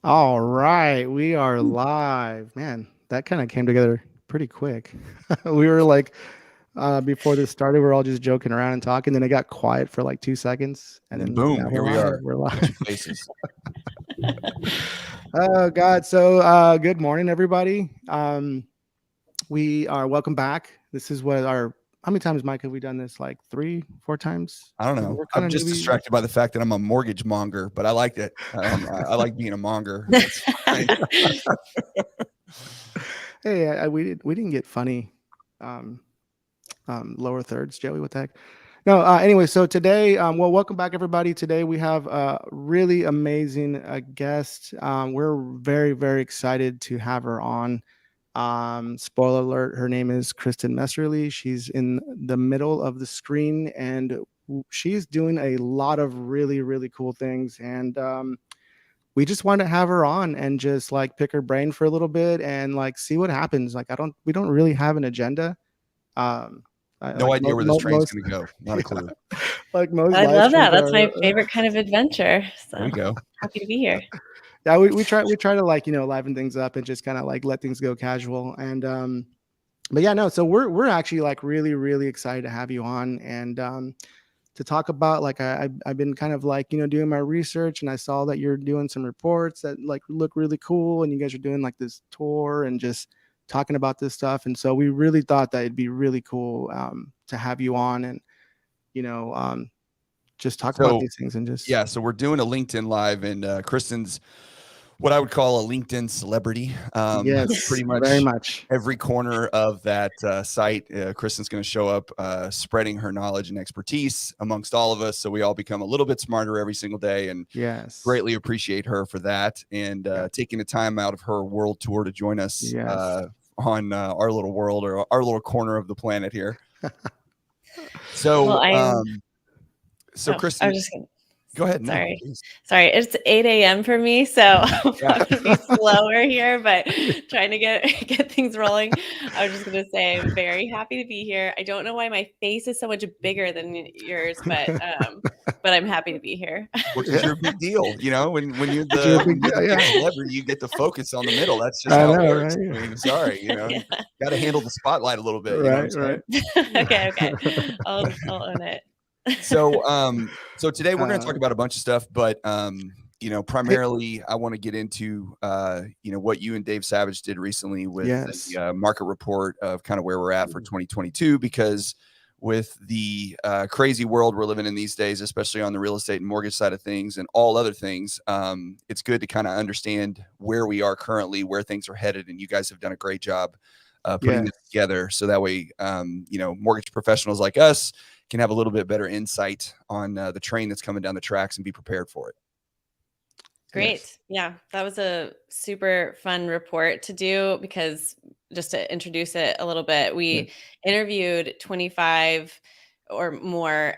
All right, we are live. Man, that kind of came together pretty quick. We were like, before this started, we are all just joking around and talking. Then it got quiet for like 2 seconds, and And then then boom, now here we're we live. are. We're Bunch of live. faces. Oh God! So, good morning, everybody. We are welcome back. This is what our how many times, Mike, have we done this? Like three, four times? I don't know. We're kind I'm of just newbie. distracted by the fact that I'm a mortgage monger, but I like it. I like being a monger. It's fine. Hey, we didn't get funny. Um, Lower thirds, Joey. What the heck? No. Anyway, so today, well, welcome back, everybody. Today we have a really amazing guest. We're very, very excited to have her on. Spoiler alert: her name is Kristin Messerli. She's in the middle of the screen, and she's doing a lot of really, really cool things. And we just want to have her on and just like pick her brain for a little bit and like see what happens. Like, we don't really have an agenda. Um, No idea where this train's going to go. Not a yeah, clue. like most I live love that. streams That's my are. favorite kind of adventure. There we So go. happy to be here. Yeah, we try to like liven things up and just kind of like let things go casual. And but yeah, no. So we're actually like really, really excited to have you on and to talk about like I've been kind of like doing my research, and I saw that you're doing some reports that like look really cool, and you guys are doing like this tour and just talking about this stuff. And so we really thought that it'd be really cool to have you on and you know um, just talk about So, these things and just yeah, so we're doing a LinkedIn Live, and Kristen's what I would call a LinkedIn celebrity. yes, Pretty very much much. every corner of that site, Kristen's going to show up, spreading her knowledge and expertise amongst all of us. So we all become a little bit smarter every single day, and Yes. greatly appreciate her for that and Yeah. taking the time out of her world tour to join us Yes. on our little world or our little corner of the planet here. Well, So, I'm, so I Kristen, was just going to, go ahead. No, sorry. please. Sorry. It's 8 a.m. for me. So I'll Yeah. probably be slower here, but trying to get things rolling. I was just going to say I'm very happy to be here. I don't know why my face is so much bigger than yours, but I'm happy to be here. Well, because you're a big deal, when you're You're a when big you're deal. the big Yeah. celebrity, you get the focus on the middle. That's just I how it know, works. right? I mean, sorry, Yeah. got to handle the spotlight a little bit. You know what I'm Right, saying? right. Okay. I'll own it. So today we're going to talk uh, about a bunch of stuff, but hey, primarily I want to get into what you and Dave Savage did recently with yes. the market report of kind of where we're at for 2022, because with the crazy world we're living in these days, especially on the real estate and mortgage side of things and all other things, it's good to kind of understand where we are currently, where things are headed, and you guys have done a great job putting Yes. this together so that way mortgage professionals like us can have a little bit better insight on the train that's coming down the tracks and be prepared for it. Yes. Great. Yeah, that was a super fun report to do because just to introduce it a little bit, Yes. we interviewed 25 or more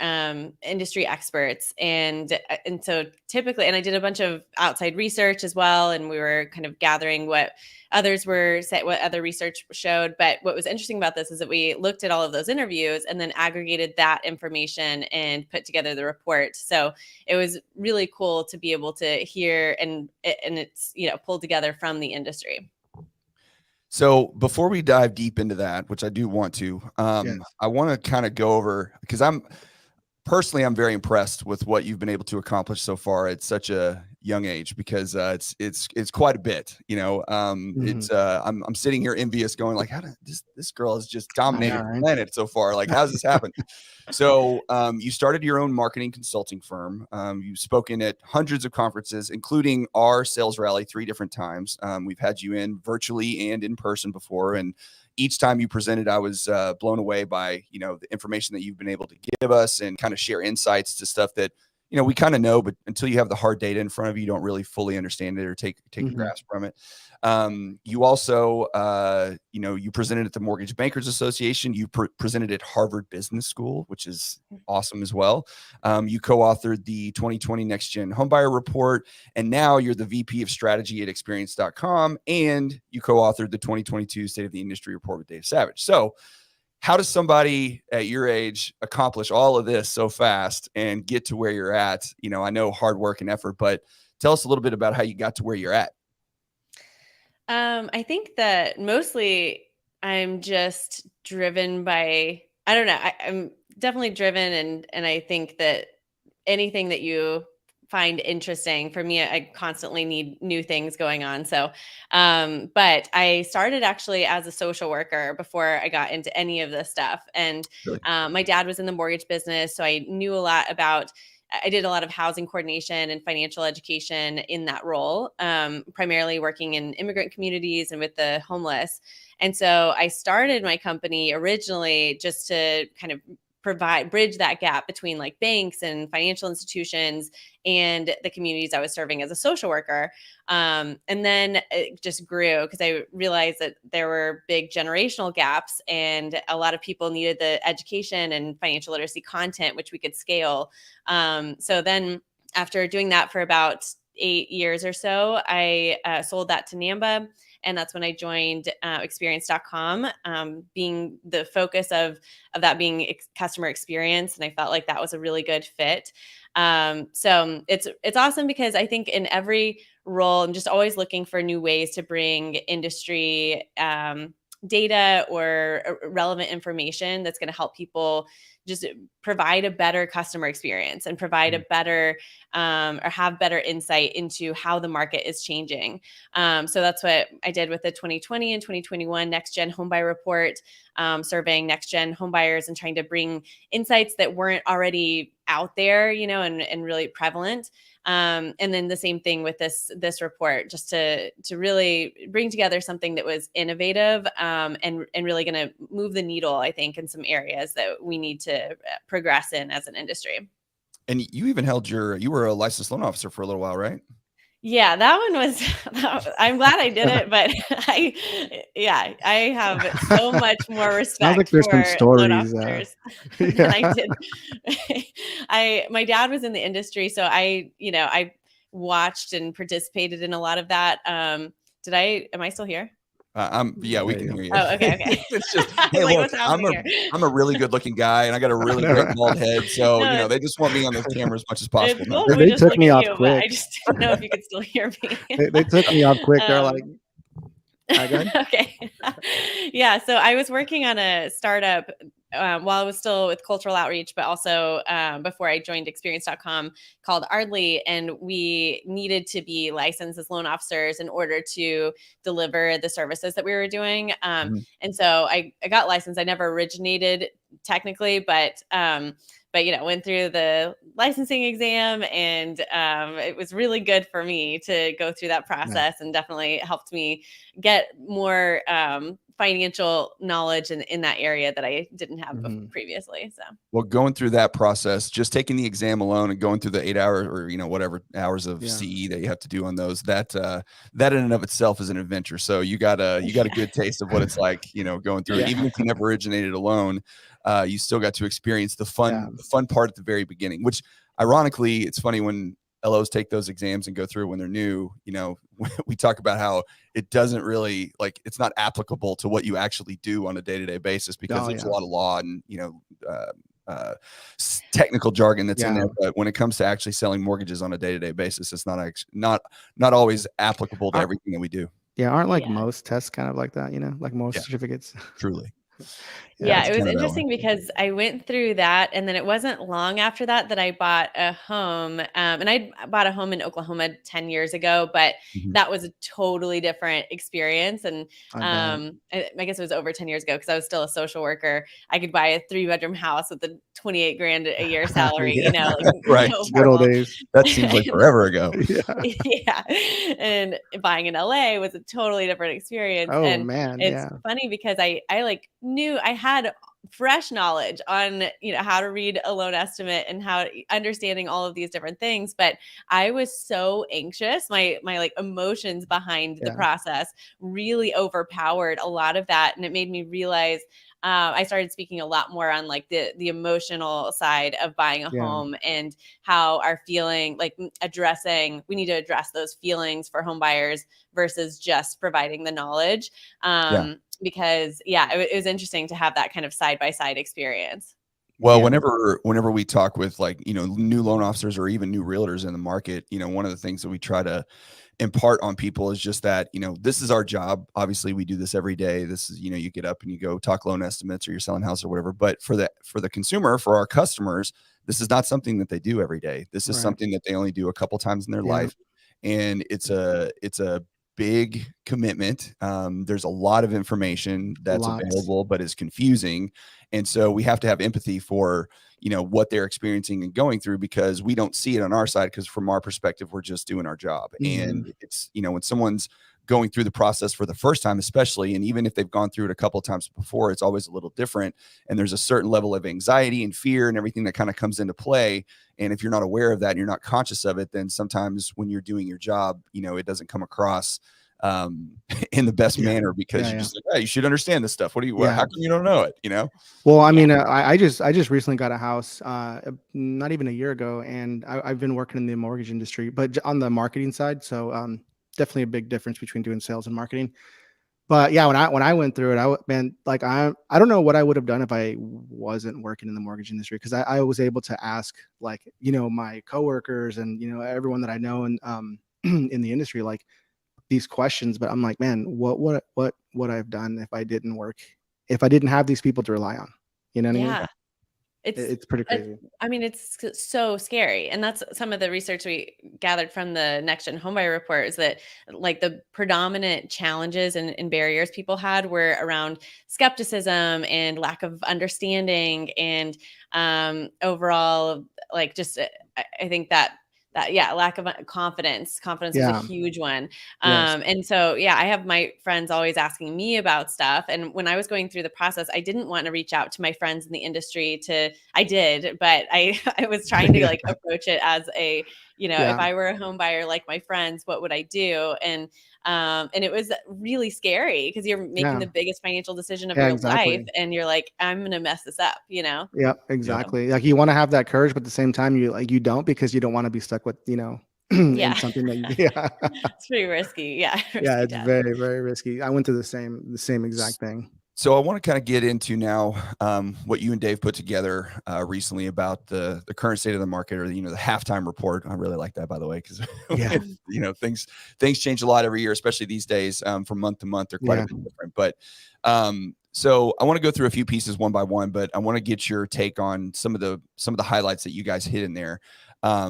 industry experts, and so typically, and I did a bunch of outside research as well, and we were kind of gathering what what other research showed. But what was interesting about this is that we looked at all of those interviews and then aggregated that information and put together the report. So it was really cool to be able to hear and it's pulled together from the industry. So before we dive deep into that, which I do want to, Yes. I want to kind of go over, because I'm very impressed with what you've been able to accomplish so far at such a young age, because it's quite a bit. Mhm. I'm sitting here envious, going like, how did this girl has just I know, dominated the right? planet so far? Like, how's this happen? So you started your own marketing consulting firm. You've spoken at hundreds of conferences, including our sales rally 3 different times. We've had you in virtually and in person before, and each time you presented, I was blown away by the information that you've been able to give us and kind of share insights to stuff that we kind of know, but until you have the hard data in front of you, you don't really fully understand it or take a Mhm. grasp from it. You also, you presented at the Mortgage Bankers Association. You presented at Harvard Business School, which is awesome as well. You co-authored the 2020 NextGen Homebuyer Report, and now you're the VP of Strategy at Experience.com, and you co-authored the 2022 State of the Industry Report with Dave Savage. So how does somebody at your age accomplish all of this so fast and get to where you're at? I know hard work and effort, but tell us a little bit about how you got to where you're at. I think that mostly I'm just driven by, I don't know, I'm definitely driven, and I think that anything that you find interesting, for me, I constantly need new things going on. So, but I started actually as a social worker before I got into any of this stuff. And Really? my dad was in the mortgage business, so I knew a lot about, I did a lot of housing coordination and financial education in that role, primarily working in immigrant communities and with the homeless. And so I started my company originally just to kind of bridge that gap between like banks and financial institutions and the communities I was serving as a social worker. And then it just grew because I realized that there were big generational gaps and a lot of people needed the education and financial literacy content, which we could scale. So then after doing that for about 8 years or so, I sold that to NAMBA. And that's when I joined experience.com, being the focus of that being customer experience. And I felt like that was a really good fit. So it's awesome because I think in every role, I'm just always looking for new ways to bring industry data or relevant information that's going to help people just provide a better customer experience and provide a better or have better insight into how the market is changing. So that's what I did with the 2020 and 2021 NextGen Homebuyer Report, surveying NextGen homebuyers and trying to bring insights that weren't already out there, and really prevalent. And then the same thing with this report, just to really bring together something that was innovative and really going to move the needle, I think, in some areas that we need to progress in as an industry. And you even you were a licensed loan officer for a little while, right? Yeah, that one was, I'm glad I did it, but I have so much more Sounds like respect there's some for loan stories. officers than I did. My dad was in the industry, so I watched and participated in a lot of that. Am I still here? We can hear you. Oh, okay. It's just, I hey, was like, look, what's happening here? I'm a really good looking guy and I got a really great bald head. So, No, they just want me on the camera as much as possible. It's now. cool. We They just took look me at off you, but quick. I just didn't know if you could still hear me. They took me off quick. They're like, go ahead. Okay. Yeah. So I was working on a startup while I was still with cultural outreach, but also before I joined experience.com, called Ardley. And we needed to be licensed as loan officers in order to deliver the services that we were doing. And so I got licensed. I never originated technically, but went through the licensing exam, and it was really good for me to go through that process, and definitely helped me get more financial knowledge in that area that I didn't have previously. So, well, going through that process, just taking the exam alone and going through the 8 hours or whatever hours of CE that you have to do on those, that in and of itself is an adventure. So you got a good taste of what it's like, going through it. Even if you never originated alone, you still got to experience the fun part at the very beginning, which ironically, it's funny when LOs take those exams and go through when they're new, we talk about how it doesn't really, it's not applicable to what you actually do on a day-to-day basis, because there's a lot of law and, technical jargon that's in there. But when it comes to actually selling mortgages on a day-to-day basis, it's not always applicable to everything that we do. Yeah. Aren't most tests kind of like that, like most certificates? Truly. Yeah, it was interesting because I went through that, and then it wasn't long after that I bought a home. And I bought a home in Oklahoma 10 years ago, but that was a totally different experience. And I guess it was over 10 years ago because I was still a social worker. I could buy a 3-bedroom house with a 28 grand a year salary, right. No good old days. That seems like forever ago. Yeah. And buying in LA was a totally different experience. Oh, and man. it's funny because I knew I had fresh knowledge on, how to read a loan estimate and how understanding all of these different things. But I was so anxious. My emotions behind the process really overpowered a lot of that. And it made me realize I started speaking a lot more on the emotional side of buying a home, and how our feeling, we need to address those feelings for home buyers versus just providing the knowledge. Because it was interesting to have that kind of side-by-side experience. Well, Yeah. whenever we talk with like, new loan officers or even new realtors in the market, one of the things that we try to impart on people is just that, this is our job. Obviously we do this every day. This is, you get up and you go talk loan estimates or you're selling house or whatever. But for the consumer, for our customers, this is not something that they do every day. This is Right. something that they only do a couple times in their Yeah. life. And it's a big commitment. There's a lot of information that's Lots. available, but it's confusing. And so we have to have empathy for, what they're experiencing and going through, because we don't see it on our side, because from our perspective, we're just doing our job. And it's, when someone's going through the process for the first time, especially, and even if they've gone through it a couple of times before, it's always a little different. And there's a certain level of anxiety and fear and everything that kind of comes into play. And if you're not aware of that and you're not conscious of it, then sometimes when you're doing your job, it doesn't come across in the best manner, because you're just like, hey, you should understand this stuff. How come you don't know it? Well, I mean, I just recently got a house, not even a year ago, and I've been working in the mortgage industry, but on the marketing side. So definitely a big difference between doing sales and marketing. But yeah, when I went through it, I don't know what I would have done if I wasn't working in the mortgage industry, because I was able to ask, like, my coworkers and everyone that I know and in the industry, like, these questions. But I'm like, man, what would I have done if I didn't have these people to rely on? You know what I mean? It's pretty crazy. I mean, it's so scary. And that's some of the research we gathered from the NextGen homebuyer report, is that like the predominant challenges and barriers people had were around skepticism and lack of understanding and overall, like, just I think that lack of confidence was a huge one. And so I have my friends always asking me about stuff, and when I was going through the process, I didn't want to reach out to my friends in the industry. I did, but I was trying to like approach it as a, if I were a home buyer like my friends, what would I do? And it was really scary, because you're making the biggest financial decision of your life, and you're like, I'm gonna mess this up, Yeah, exactly. Like, you want to have that courage, but at the same time, you don't, because you don't want to be stuck with, in something that it's pretty risky. Yeah. Yeah, it's very, very risky. I went through the same exact thing. So I want to kind of get into now what you and Dave put together recently about the current state of the market, or the halftime report. I really like that, by the way, because things change a lot every year, especially these days. From month to month, they're quite a bit different. But so I want to go through a few pieces one by one, but I want to get your take on some of the highlights that you guys hit in there. I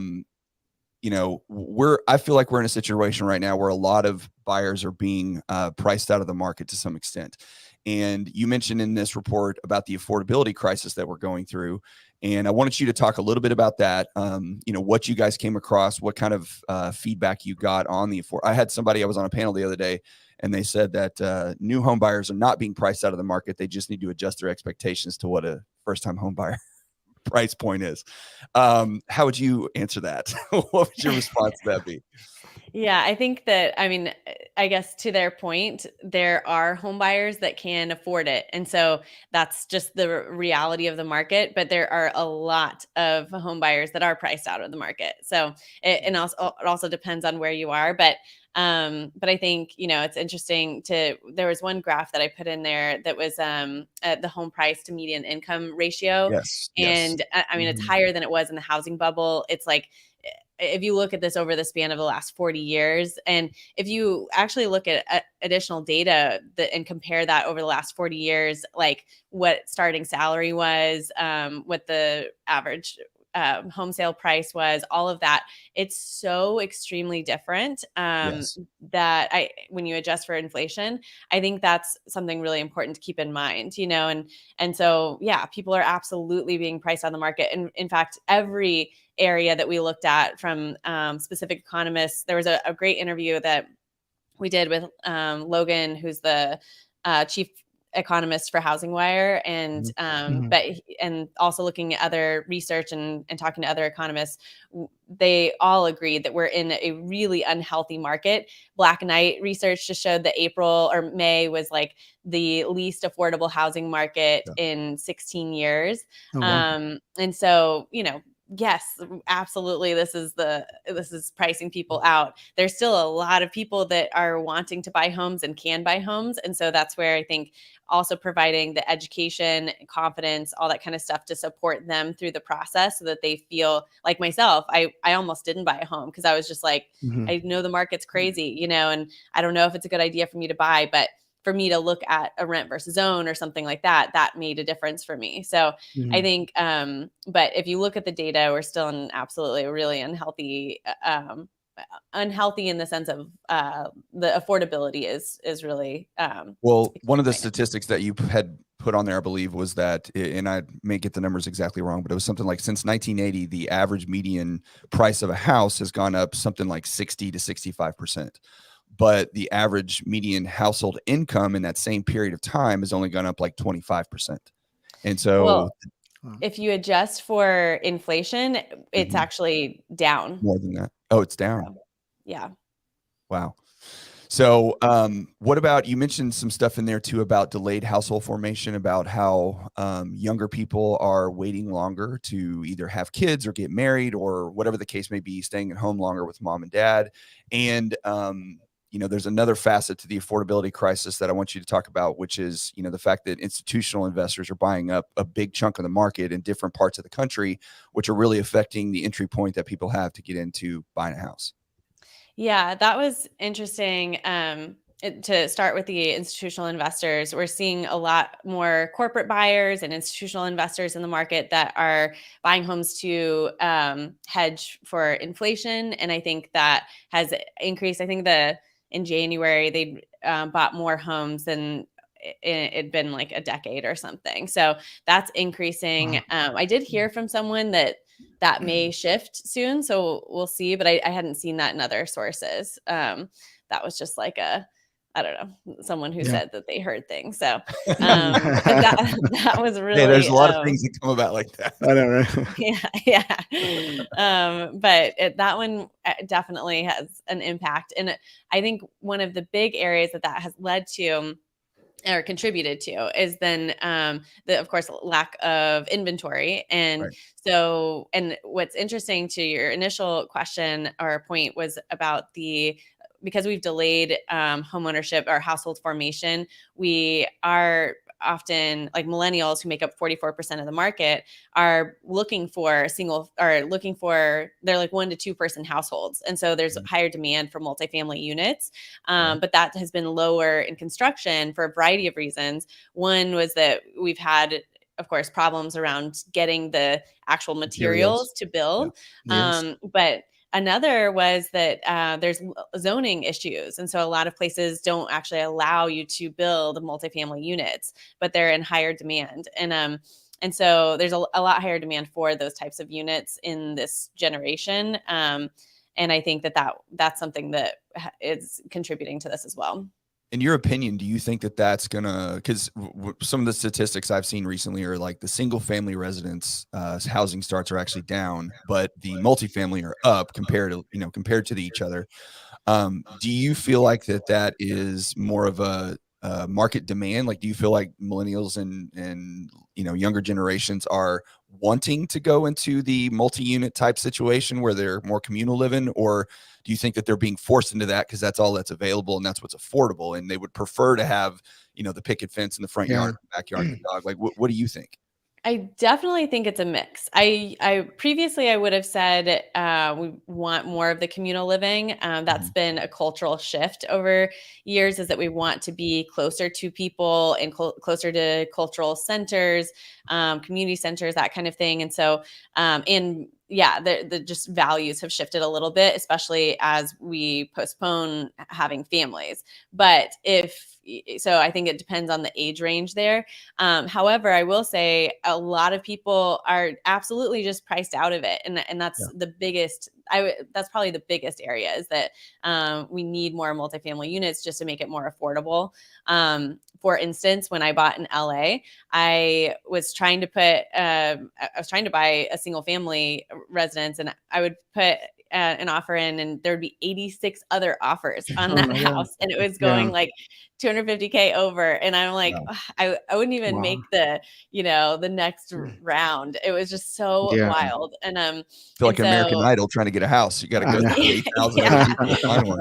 feel like we're in a situation right now where a lot of buyers are being priced out of the market to some extent. And you mentioned in this report about the affordability crisis that we're going through. And I wanted you to talk a little bit about that. What you guys came across, what kind of feedback you got on the I had somebody, I was on a panel the other day, and they said that new home buyers are not being priced out of the market. They just need to adjust their expectations to what a first-time home buyer price point is. How would you answer that? What would your response to that be? Yeah, I think that, I mean, I guess to their point, there are home buyers that can afford it. And so that's just the reality of the market. But there are a lot of home buyers that are priced out of the market. So it also depends on where you are. But I think, it's interesting there was one graph that I put in there that was the home price to median income ratio. Yes. And I mean, it's higher than it was in the housing bubble. It's like, if you look at this over the span of the last 40 years, and if you actually look at additional data and compare that over the last 40 years, like what starting salary was, what the average home sale price was, all of that, it's so extremely different that when you adjust for inflation, I think that's something really important to keep in mind, and so, people are absolutely being priced on the market. And in fact, every area that we looked at from specific economists, there was a great interview that we did with Logan, who's the chief economist for Housing Wire, and and also looking at other research and talking to other economists. They all agreed that we're in a really unhealthy market. Black Knight research just showed that April or May was like the least affordable housing market in 16 years. And so, yes, absolutely, this is pricing people out. There's still a lot of people that are wanting to buy homes and can buy homes. And so that's where I think also providing the education, confidence, all that kind of stuff to support them through the process so that they feel like myself. I almost didn't buy a home because I was just like, Mhm. I know the market's crazy, and I don't know if it's a good idea for me to buy, but for me to look at a rent versus own or something like that, that made a difference for me. So I Mhm. think, but if you look at the data, we're still in absolutely a really unhealthy in the sense of the affordability is really Well, one of the declining. statistics that you had put on there, I believe, was that, and I may get the numbers exactly wrong, but it was something like since 1980, the average median price of a house has gone up something like 60 to 65%. But the average median household income in that same period of time has only gone up like 25%. And so Well, if you adjust for inflation, it's Mhm. actually down. More than that. Oh, it's down. So, yeah. Wow. So, what about, you mentioned some stuff in there too about delayed household formation, about how younger people are waiting longer to either have kids or get married or whatever the case may be, staying at home longer with mom and dad. And, there's another facet to the affordability crisis that I want you to talk about, which is, the fact that institutional investors are buying up a big chunk of the market in different parts of the country, which are really affecting the entry point that people have to get into buying a house. Yeah, that was interesting. To start with the institutional investors, we're seeing a lot more corporate buyers and institutional investors in the market that are buying homes to hedge for inflation, and I think that has increased. I think in January they bought more homes than it'd been like a decade or something. So that's increasing. Wow. I did hear from someone that may shift soon. So we'll see, but I hadn't seen that in other sources. That was just like I don't know, someone who Yeah. said that they heard things. So that was Hey, there's really a lot of things that come about like that. I know, right? yeah. But that one definitely has an impact. And I think one of the big areas that has led to or contributed to is then the of course lack of inventory. And Right. so, and what's interesting to your initial question or point was about because we've delayed home ownership or household formation, we are often, like, millennials who make up 44% of the market are looking for they're like 1 to 2 person households, and so there's Mhm. higher demand for multifamily units. Right. But that has been lower in construction for a variety of reasons. One was that we've had, of course, problems around getting the actual Materials. materials to Yeah. build. Yes. But another was that there's zoning issues. And so a lot of places don't actually allow you to build multifamily units, but they're in higher demand. And so there's a lot higher demand for those types of units in this generation. And I think that's something that is contributing to this as well. In your opinion, do you think that that's gonna, because some of the statistics I've seen recently are like the single family residence housing starts are actually down, but the multifamily are up compared to each other. Do you feel like that is more of a market demand? Like, do you feel like millennials and younger generations are wanting to go into the multi-unit type situation where they're more communal living, or do you think that they're being forced into that because that's all that's available and that's what's affordable, and they would prefer to have the picket fence in the front Yeah. yard, backyard, and the dog? Like, what do you think? I definitely think it's a mix. I previously I would have said we want more of the communal living. That's Mhm. been a cultural shift over years. Is that we want to be closer to people and closer to cultural centers, community centers, that kind of thing. And so, and yeah, the just values have shifted a little bit, especially as we postpone having families. But I think it depends on the age range there. However, I will say a lot of people are absolutely just priced out of it, and that's Yeah. the biggest. That's probably the biggest area is that we need more multifamily units just to make it more affordable. For instance, when I bought in LA, I was trying to buy a single family residence, and I would put an offer in, and there would be 86 other offers on Oh that my God. house, and it was Yeah. going like 250K over, and I'm like, Wow. I wouldn't even Wow. make the next round. It was just so Yeah. wild, I feel and like American so Idol trying to get a house. You got to I go know. through 8,000 other yeah. people to find one.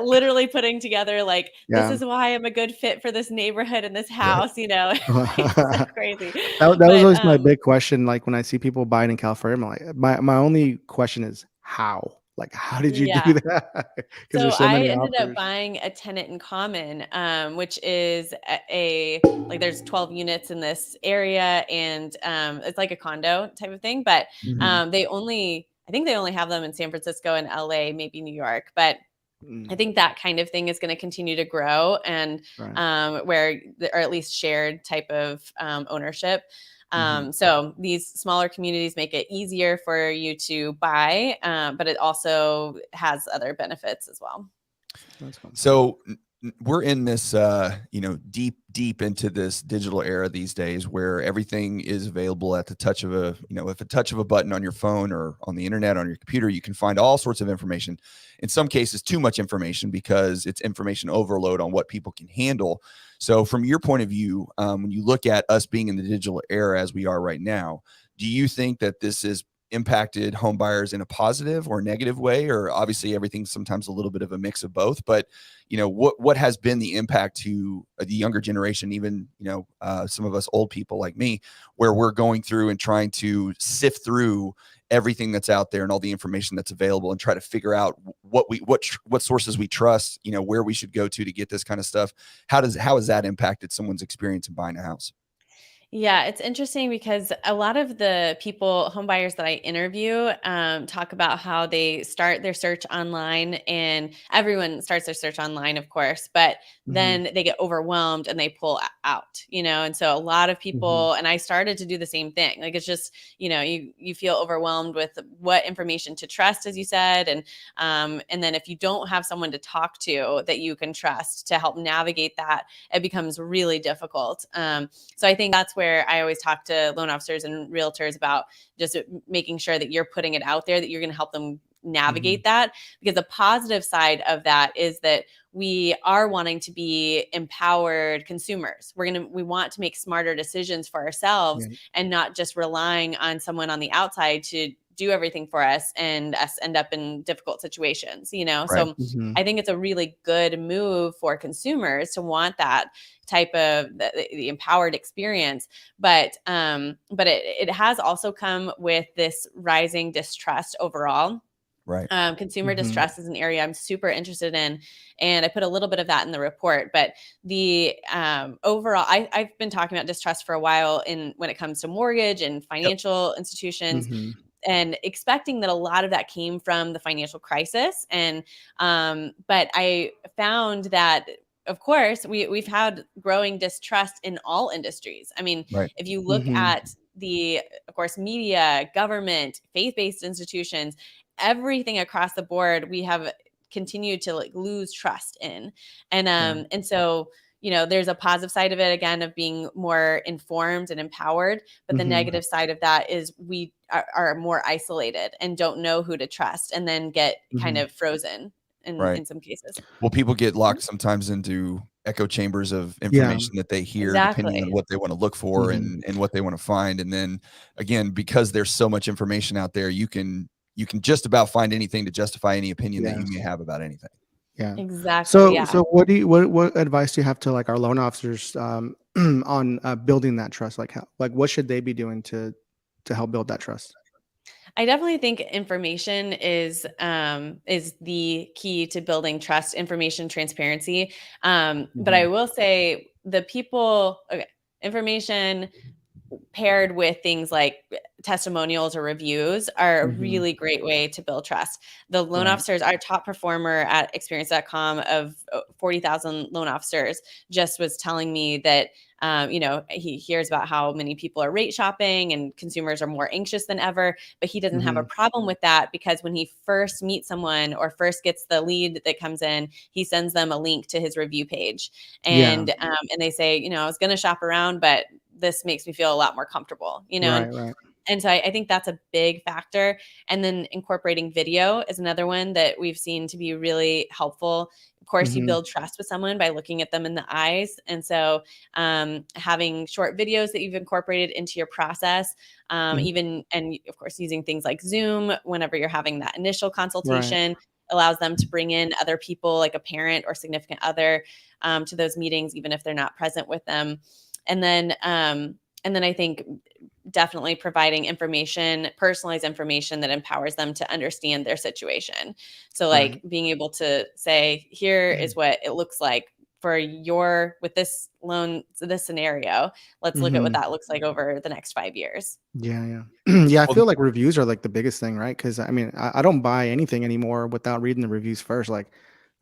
Literally putting together like, this Yeah. is why I'm a good fit for this neighborhood and this Right. house, it's so crazy. That was But always my big question. Like when I see people buying in California, I'm like, my only question is how? Like, how did you do yeah. that? Because So there's so I many ended up offers. buying a tenant in common, which is like there's 12 units in this area, and it's like a condo type of thing. But Mhm. I think they only have them in San Francisco and LA, maybe New York. But I Mm, think that kind of thing is going to continue to grow, and right. where or at least shared type of ownership. Mhm. So these smaller communities make it easier for you to buy, but it also has other benefits as well. That's cool. So we're in this, deep into this digital era these days where everything is available at the touch of if a touch of a button on your phone or on the internet, on your computer, you can find all sorts of information. In some cases, too much information because it's information overload on what people can handle. So from your point of view, when you look at us being in the digital era as we are right now, do you think that this is impacted home buyers in a positive or negative way? Or obviously everything's sometimes a little bit of a mix of both, but what has been the impact to the younger generation, even some of us old people like me, where we're going through and trying to sift through everything that's out there and all the information that's available and try to figure out what sources we trust, where we should go to get this kind of stuff. How has that impacted someone's experience in buying a house? Yeah, it's interesting because a lot of the home buyers that I interview, talk about how they start their search online, and everyone starts their search online, of course, but Mhm. then they get overwhelmed and they pull out, and so a lot of Mhm. people, and I started to do the same thing. Like, it's just, you feel overwhelmed with what information to trust, as you said, and then if you don't have someone to talk to that you can trust to help navigate that, it becomes really difficult. So I think that's where I always talk to loan officers and realtors about just making sure that you're putting it out there, that you're going to help them Mhm. navigate that. Because the positive side of that is that we are wanting to be empowered consumers. We want to make smarter decisions for ourselves, Yeah. and not just relying on someone on the outside to do everything for us and us end up in difficult situations. Right. So Mhm. I think it's a really good move for consumers to want that type of the empowered experience. But it has also come with this rising distrust overall. Right. Consumer Mhm. distrust is an area I'm super interested in, and I put a little bit of that in the report. But the overall, I've been talking about distrust for a while in when it comes to mortgage and Yep. financial institutions, Mhm. and expecting that a lot of that came from the financial crisis. And but I found that, of course, we've had growing distrust in all industries. I mean, Right. if you look Mhm. at of course, media, government, faith-based institutions, everything across the board, we have continued to like lose trust in. Yeah. And so, there's a positive side of it, again, of being more informed and empowered. But the Mhm. negative side of that is we are more isolated and don't know who to trust, and then get kind Mhm. of frozen Right. in some cases. Well, people get locked sometimes into echo chambers of Yeah. information that they hear depending on Exactly. what they want to look for Mhm. and what they want to find. And then again, because there's so much information out there, you can just about find anything to justify any opinion that you may Yes. have about anything. Yeah. Exactly. So Yeah. so what advice do you have to like our loan officers on building that trust? Like what should they be doing to help build that trust? I definitely think information is the key to building trust, information transparency. But I Mhm. will say the people, okay, information paired with things like testimonials or reviews are a Mhm. really great way to build trust. The loan Right. officers, our top performer at experience.com of 40,000 loan officers, just was telling me that, he hears about how many people are rate shopping and consumers are more anxious than ever, but he doesn't have a Mhm. problem with that because when he first meets someone or first gets the lead that comes in, he sends them a link to his review page. Yeah. And they say, I was going to shop around, but this makes me feel a lot more comfortable. Right, right. And so I think that's a big factor. And then incorporating video is another one that we've seen to be really helpful. Of course, you build trust with someone by looking at them in the eyes. And so having short videos that you've incorporated into your process, even, and of course, using things like Zoom whenever you're having that initial consultation, allows them to bring in other people like a parent or significant other to those meetings, even if they're not present with them. And then I think definitely providing information, personalized information that empowers them to understand their situation. So like being able to say, here is what it looks like for with this loan, this scenario. Let's look at what that looks like over the next 5 years. Yeah. Yeah. I feel like reviews are like the biggest thing, right? Because I mean, I don't buy anything anymore without reading the reviews first. Like,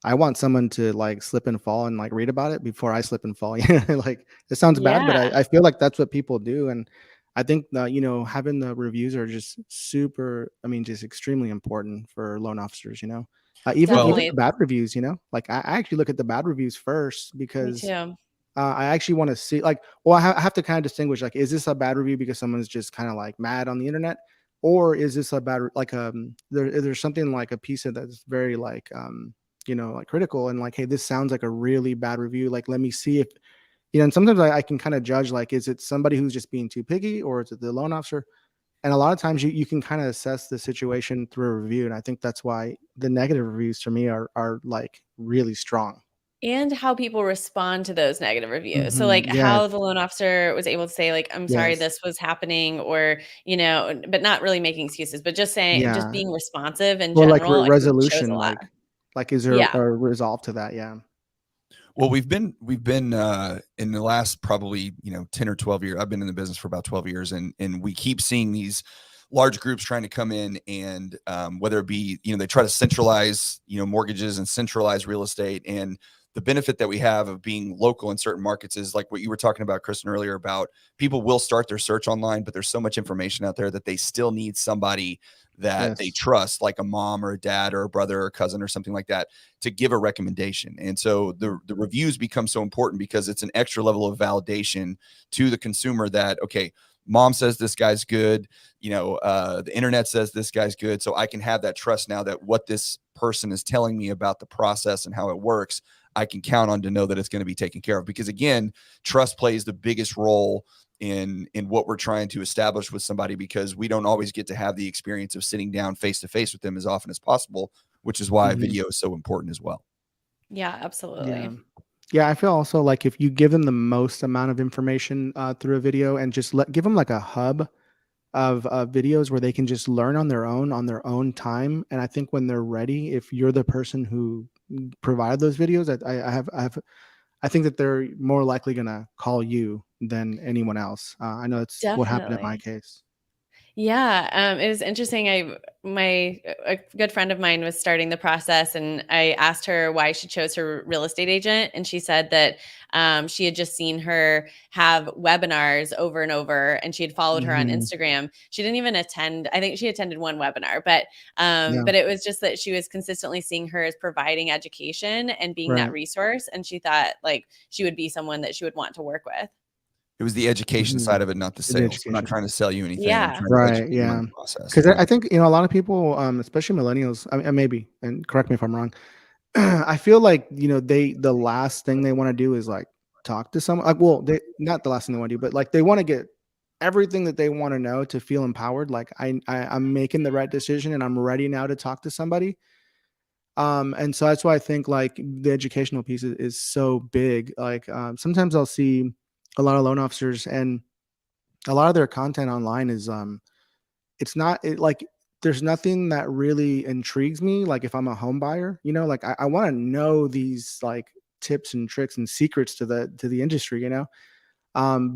I want someone to like slip and fall and like read about it before I slip and fall. Like, it sounds bad, but I feel like that's what people do. And I think that, having the reviews are just super, I mean, just extremely important for loan officers, even Definitely. the bad reviews, like I actually look at the bad reviews first Me because too. I actually want to see, like, well, I have to kind of distinguish, like, is this a bad review because someone's just kind of like mad on the internet, or is this a bad, like, there's something like a piece of that's very like, like critical and like, hey, this sounds like a really bad review. Like, let me see if, and sometimes I can kind of judge, like, is it somebody who's just being too picky, or is it the loan officer? And a lot of times you can kind of assess the situation through a review. And I think that's why the negative reviews to me are like really strong. And how people respond to those negative reviews. So like Yes. how the loan officer was able to say like, I'm sorry, Yes. this was happening, or, but not really making excuses, but just saying, just Yeah. being responsive in Or like general, I think shows a resolution, lot. like is there Yeah. a resolve to that? Yeah. Well, we've been in the last probably 10 or 12 years. I've been in the business for about 12 years, and we keep seeing these large groups trying to come in and whether it be they try to centralize mortgages and centralize real estate. And the benefit that we have of being local in certain markets is like what you were talking about, Kristin, earlier, about people will start their search online, but there's so much information out there that they still need somebody that they trust, like a mom or a dad or a brother or a cousin or something like that, to give a recommendation. And so the reviews become so important because it's an extra level of validation to the consumer that, okay, mom says this guy's good, the internet says this guy's good. So I can have that trust now that what this person is telling me about the process and how it works, I can count on to know that it's going to be taken care of. Because again, trust plays the biggest role in what we're trying to establish with somebody, because we don't always get to have the experience of sitting down face to face with them as often as possible, which is why video is so important as well. Yeah, absolutely. Yeah, I feel also like if you give them the most amount of information through a video, and just give them like a hub of videos where they can just learn on their own time. And I think when they're ready, if you're the person who provided those videos, I think that they're more likely going to call you than anyone else. I know it's what happened in my Definitely. case. Yeah, it was interesting. A good friend of mine was starting the process, and I asked her why she chose her real estate agent, and she said that she had just seen her have webinars over and over, and she had followed her on Instagram. She didn't even attend. I think she attended one webinar, but it was just that she was consistently seeing her as providing education and being that resource, and she thought like she would be someone that she would want to work with. It was the education side of it, not the sales. I'm not trying to sell you anything. I'm Yeah. trying to educate you on the process. Because I think, a lot of people, especially millennials, I mean, maybe, and correct me if I'm wrong, I feel like, the last thing they want to do is like talk to someone. Like, well, not the last thing they want to do, but like they want to get everything that they want to know to feel empowered. Like I'm making the right decision and I'm ready now to talk to somebody. And so that's why I think like the educational piece is so big. Like, sometimes I'll see a lot of loan officers, and a lot of their content online is, it's not like there's nothing that really intrigues me. Like if I'm a home buyer, like I want to know these like tips and tricks and secrets to the industry,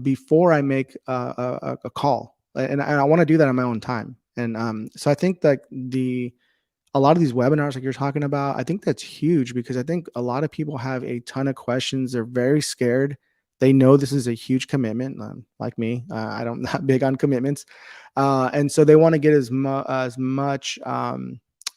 before I make a call, and I want to do that on my own time. And so I think that a lot of these webinars like you're talking about, I think that's huge, because I think a lot of people have a ton of questions. They're very scared. They know this is a huge commitment. Like me, I don't not big on commitments, and so they want to get as much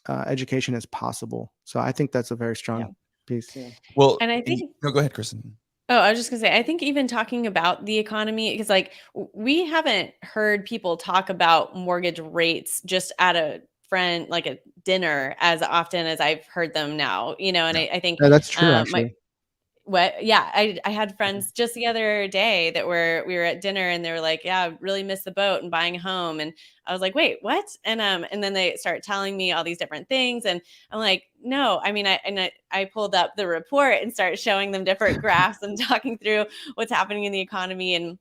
education as possible. So I think that's a very strong piece. Yeah. Well, And I think no, go ahead, Kristin. Oh, I was just gonna say, I think even talking about the economy, because like we haven't heard people talk about mortgage rates just at a friend, like a dinner, as often as I've heard them now, and Yeah. I think Yeah, that's true, my actually. yeah, I had friends just the other day that we were at dinner and they were like, yeah, I really missed the boat and buying a home. And I was like, wait, what? And then they start telling me all these different things. And I'm like, no, I mean, I pulled up the report and started showing them different graphs and talking through what's happening in the economy. And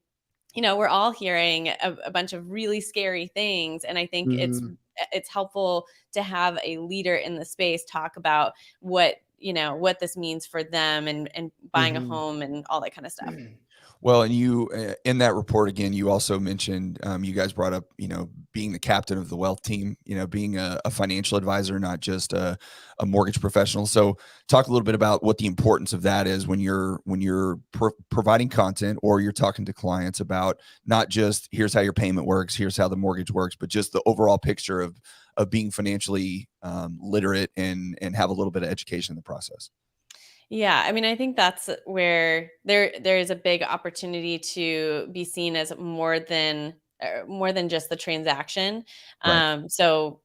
we're all hearing a bunch of really scary things, and I think Mhm. it's helpful to have a leader in the space talk about what this means for them, and buying a Mhm. home and all that kind of stuff. Well, and you in that report again, you also mentioned you guys brought up being the captain of the wealth team, being a financial advisor, not just a mortgage professional. So talk a little bit about what the importance of that is when you're providing content or you're talking to clients about not just here's how your payment works, here's how the mortgage works, but just the overall picture of being financially literate and have a little bit of education in the process. Yeah, I mean, I think that's where there is a big opportunity to be seen as more than just the transaction. Right. So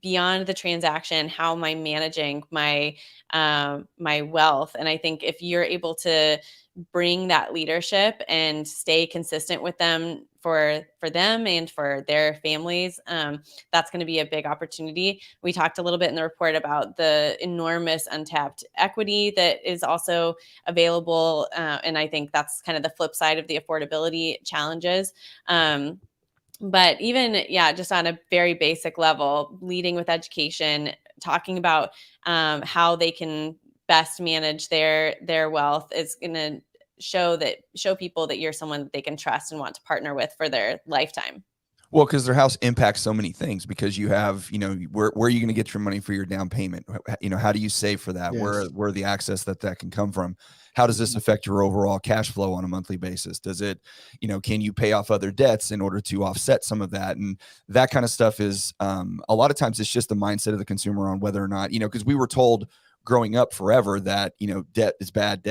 beyond the transaction, how am I managing my wealth? And I think if you're able to bring that leadership and stay consistent with them for them and for their families, that's going to be a big opportunity. We talked a little bit in the report about the enormous untapped equity that is also available, and I think that's kind of the flip side of the affordability challenges. But even, yeah, just on a very basic level, leading with education, talking about how they can best manage their wealth is going to show people that you're someone that they can trust and want to partner with for their lifetime. Well, because their house impacts so many things because you have, where are you going to get your money for your down payment? How do you save for that? Where, Yes. where the access that can come from? How does this Mhm. affect your overall cash flow on a monthly basis? Does it, can you pay off other debts in order to offset some of that? And that kind of stuff is, a lot of times it's just the mindset of the consumer on whether or not, because we were told growing up forever that, debt is bad,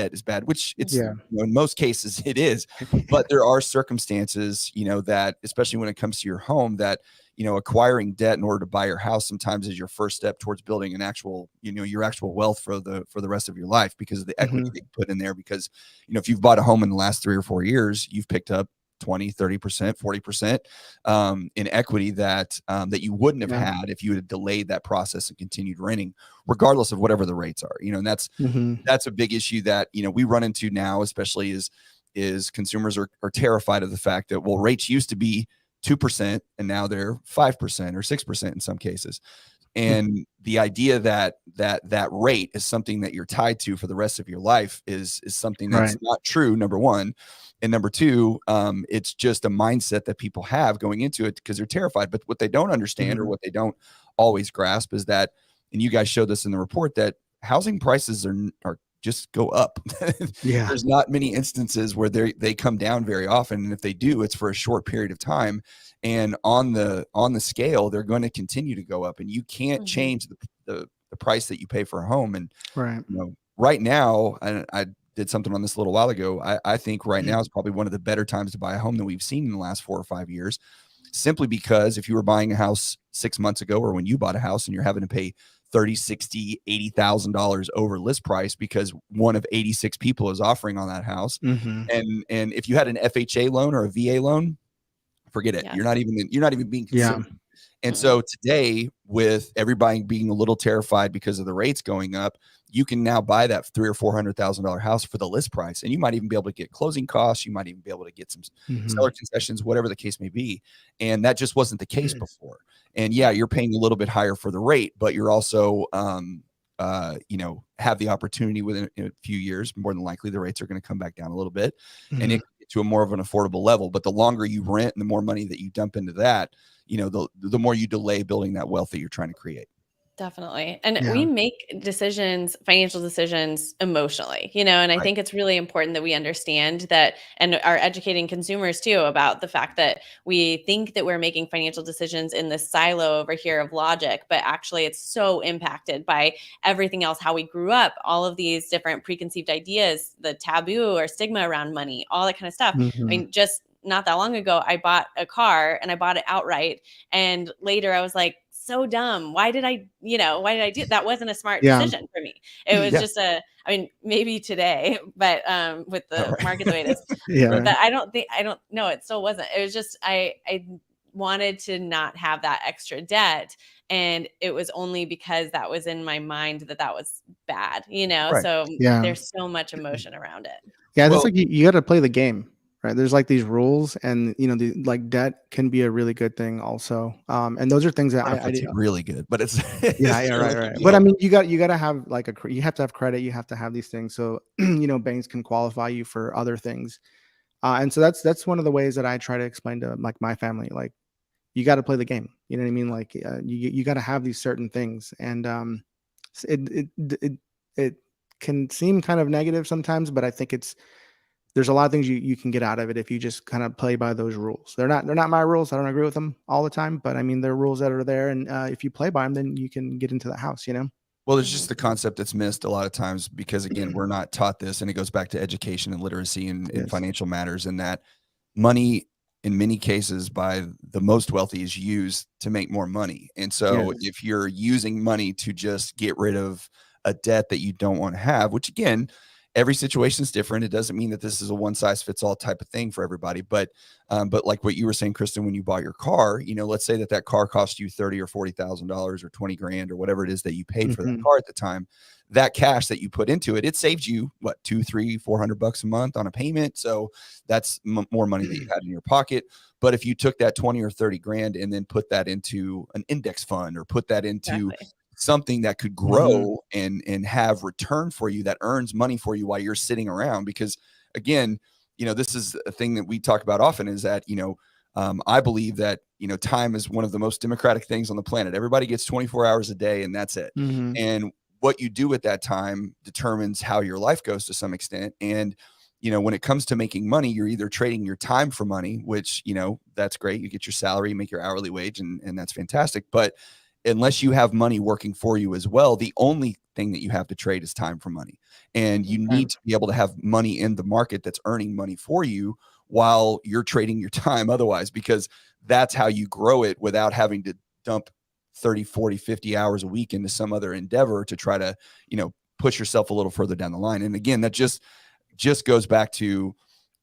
which it's, Yeah. in most cases it is. But there are circumstances, that especially when it comes to your home, that acquiring debt in order to buy your house sometimes is your first step towards building an actual, your actual wealth for the rest of your life because of the equity Mhm. that you put in there. Because if you've bought a home in the last 3 or 4 years, you've picked up 20, 30%, 40% in equity that you wouldn't have Yeah. had if you had delayed that process and continued renting, regardless of whatever the rates are. And Mhm. that's a big issue that we run into now, especially is consumers are terrified of the fact that, well, rates used to be 2% and now they're 5% or 6% in some cases. Mhm. And the idea that rate is something that you're tied to for the rest of your life is something that's Right. not true, number one. And number two, it's just a mindset that people have going into it because they're terrified. But what they don't understand or Mhm. what they don't always grasp is that, and you guys showed this in the report, that housing prices are just go up. Yeah. There's not many instances where they come down very often, and if they do, it's for a short period of time. And on the scale, they're going to continue to go up, and you can't Mhm. change the price that you pay for a home. And Right. right now, I did something on this a little while ago. I think right now is probably one of the better times to buy a home that we've seen in the last 4 or 5 years, simply because if you were buying a house 6 months ago or when you bought a house and you're having to pay 30, 60, $80,000 over list price because one of 86 people is offering on that house. Mhm. And if you had an FHA loan or a VA loan, forget it. Yeah. You're not even being Yeah. considered. And Mm-mm. so today, with everybody being a little terrified because of the rates going up, you can now buy that $300,000 or $400,000 house for the list price, and you might even be able to get closing costs. You might even be able to get some seller Mhm. concessions, whatever the case may be. And that just wasn't the case before. And yeah, Yeah. you're paying a little bit higher for the rate, but you're also, have the opportunity within a few years. More than likely, the rates are going to come back down a little bit, and it Mhm. can get to a more of an affordable level. But the longer you rent and the more money that you dump into that, the more you delay building that wealth that you're trying to create. Definitely. And Yeah. we make decisions, financial decisions emotionally, and I Right. think it's really important that we understand that and are educating consumers too about the fact that we think that we're making financial decisions in this silo over here of logic, but actually it's so impacted by everything else, how we grew up, all of these different preconceived ideas, the taboo or stigma around money, all that kind of stuff. I Mhm. mean, just not that long ago, I bought a car and I bought it outright. And later I was like, so dumb. Why did I do that? Wasn't a smart Yeah. decision for me. It was Yeah. just maybe today, but with Oh, the right. market the way it is. Yeah. Right. But I don't know. It still wasn't. It was just, I wanted to not have that extra debt. And it was only because that was in my mind that was bad, Right. so Yeah. there's so much emotion around it. Yeah, that's Well, like you got to play the game, right? There's like these rules, and the like debt can be a really good thing also. And those are things that I don't know if I it's did. really good, but it's Yeah, it's yeah, certainly right, can right. be But I helpful. mean, you got to have like you have to have credit. You have to have these things, so banks can qualify you for other things. And so that's one of the ways that I try to explain to like my family, like you got to play the game. You know what I mean? Like you got to have these certain things, and it can seem kind of negative sometimes, but I think there's a lot of things you can get out of it if you just kind of play by those rules. They're not my rules. I don't agree with them all the time, but I mean they're rules that are there, and if you play by them, then you can get into the house. Well, there's Mhm. just the concept that's missed a lot of times because again, we're not taught this, and it goes back to education and literacy in Yes. financial matters, and that money in many cases by the most wealthy is used to make more money. And so Yes. if you're using money to just get rid of a debt that you don't want to have, which again, every situation is different. It doesn't mean that this is a one size fits all type of thing for everybody. But like what you were saying, Kristen, when you bought your car, let's say that car cost you $30,000 or $40,000 or 20 grand or whatever it is that you paid for that Mhm. car at the time. That cash that you put into it, it saved you what, 200, 300, $400 a month on a payment. So that's more money that you had in your pocket. But if you took that 20 or 30 grand and then put that into an index fund or put that into Exactly. something that could Mhm. grow and have return for you, that earns money for you while you're sitting around, because again, this is a thing that we talk about often, is that I believe that time is one of the most democratic things on the planet. Everybody gets 24 hours a day and that's it. Mhm. And what you do with that time determines how your life goes to some extent. And when it comes to making money, you're either trading your time for money, which that's great, you get your salary, you make your hourly wage, and that's fantastic. But unless you have money working for you as well, the only thing that you have to trade is time for money. And you Right. need to be able to have money in the market that's earning money for you while you're trading your time otherwise, because that's how you grow it without having to dump 30, 40, 50 hours a week into some other endeavor to try to, push yourself a little further down the line. And again, that just goes back to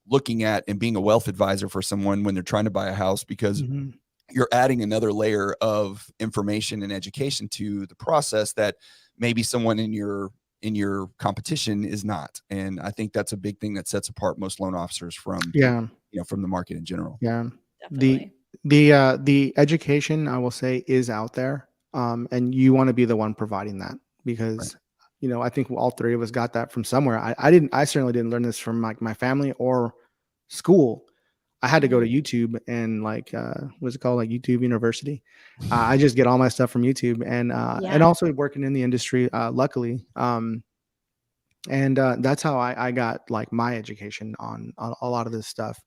looking at and being a wealth advisor for someone when they're trying to buy a house, because Mhm. you're adding another layer of information and education to the process that maybe someone in your competition is not. And I think that's a big thing that sets apart most loan officers from Yeah. from the market in general. Yeah. The Definitely. the education, I will say, is out there. And you want to be the one providing that, Right. because I think all three of us got that from somewhere. I certainly didn't learn this from like my family or school. I had to go to Mhm. YouTube and like what's it called, like YouTube University. I just get all my stuff from YouTube, and Yeah. also working in the industry, luckily. And that's how I got like my education on a lot of this stuff.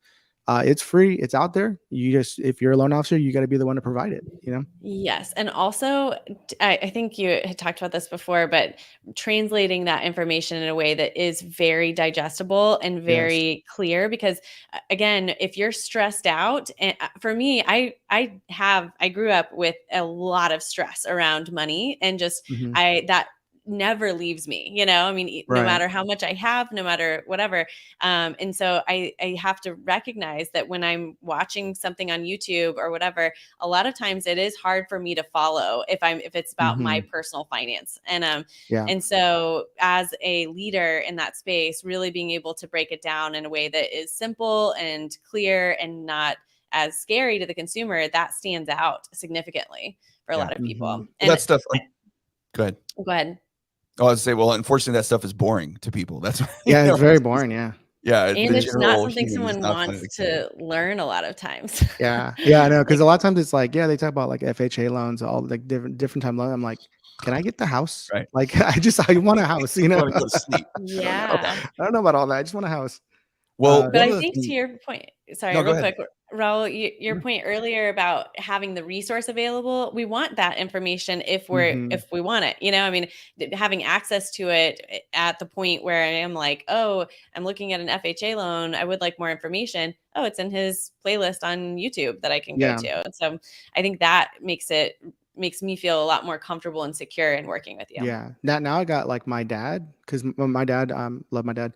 It's free, it's out there. You just, if you're a loan officer, you got to be the one to provide it. Yes. And also, I think you had talked about this before, but translating that information in a way that is very digestible and Yes. very clear. Because again, if you're stressed out, and for me, I grew up with a lot of stress around money, and just Hmm. that never leaves me. I mean, no Right. matter how much I have, no matter whatever. And so I have to recognize that when I'm watching something on YouTube or whatever, a lot of times it is hard for me to follow if it's about my Hmm. personal finance. Yeah. And so as a leader in that space, really being able to break it down in a way that is simple and clear and not as scary to the consumer, that stands out significantly for a Yeah. lot of people. Hmm. Well, And that stuff. Go ahead. go ahead. Oh, I was say, well, unfortunately, that stuff is boring to people. That's Yeah, it's very boring. Yeah. yeah. And The it's not general something human does someone not find it wants exciting. to learn a lot of times. Yeah. Yeah, I know. Like, Because a lot of times it's like, yeah, they talk about like FHA loans, all like different time loans. I'm like, can I get the house? Right. Like, I want a house, you You know? want to go to sleep. Okay. Yeah. I don't know about all that. I just want a house. Well, But one I of the think to things. your point, sorry, No, go real ahead. quick, Raul, your Sure. point earlier about having the resource available, we want that information Mhm. if we want it. I mean, having access to it at the point where I am like, oh, I'm looking at an FHA loan, I would like more information. Oh, it's in his playlist on YouTube that I can go Yeah. to. And so I think that makes me feel a lot more comfortable and secure in working with you. Yeah. Now I got like my dad, because my dad, love my dad.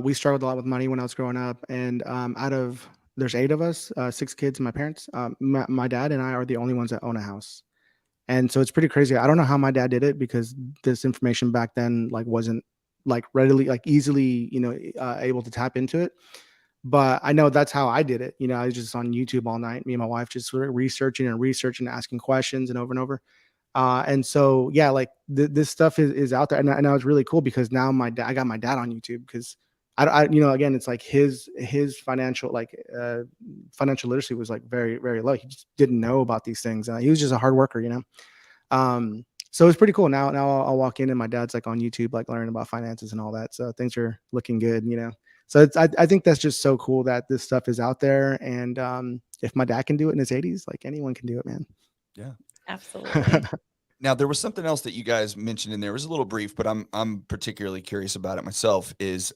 We struggled a lot with money when I was growing up, and out of there's 8 of us, 6 kids and my parents. My dad and I are the only ones that own a house, and so it's pretty crazy. I don't know how my dad did it, because this information back then like wasn't like readily, like easily, able to tap into it. But I know that's how I did it. I was just on YouTube all night. Me and my wife just were researching, asking questions and over and over. And so, yeah, like this stuff is out there, and I know it's really cool, because now I got my dad on YouTube, because again, it's like his financial, like financial literacy was like very, very low. He just didn't know about these things. He was just a hard worker. So it's pretty cool. Now I'll walk in and my dad's like on YouTube, like learning about finances and all that. So things are looking good. So I think that's just so cool that this stuff is out there. And if my dad can do it in his 80s, like anyone can do it, man. Yeah. Absolutely. Now there was something else that you guys mentioned in there. It was a little brief, but I'm particularly curious about it myself. Is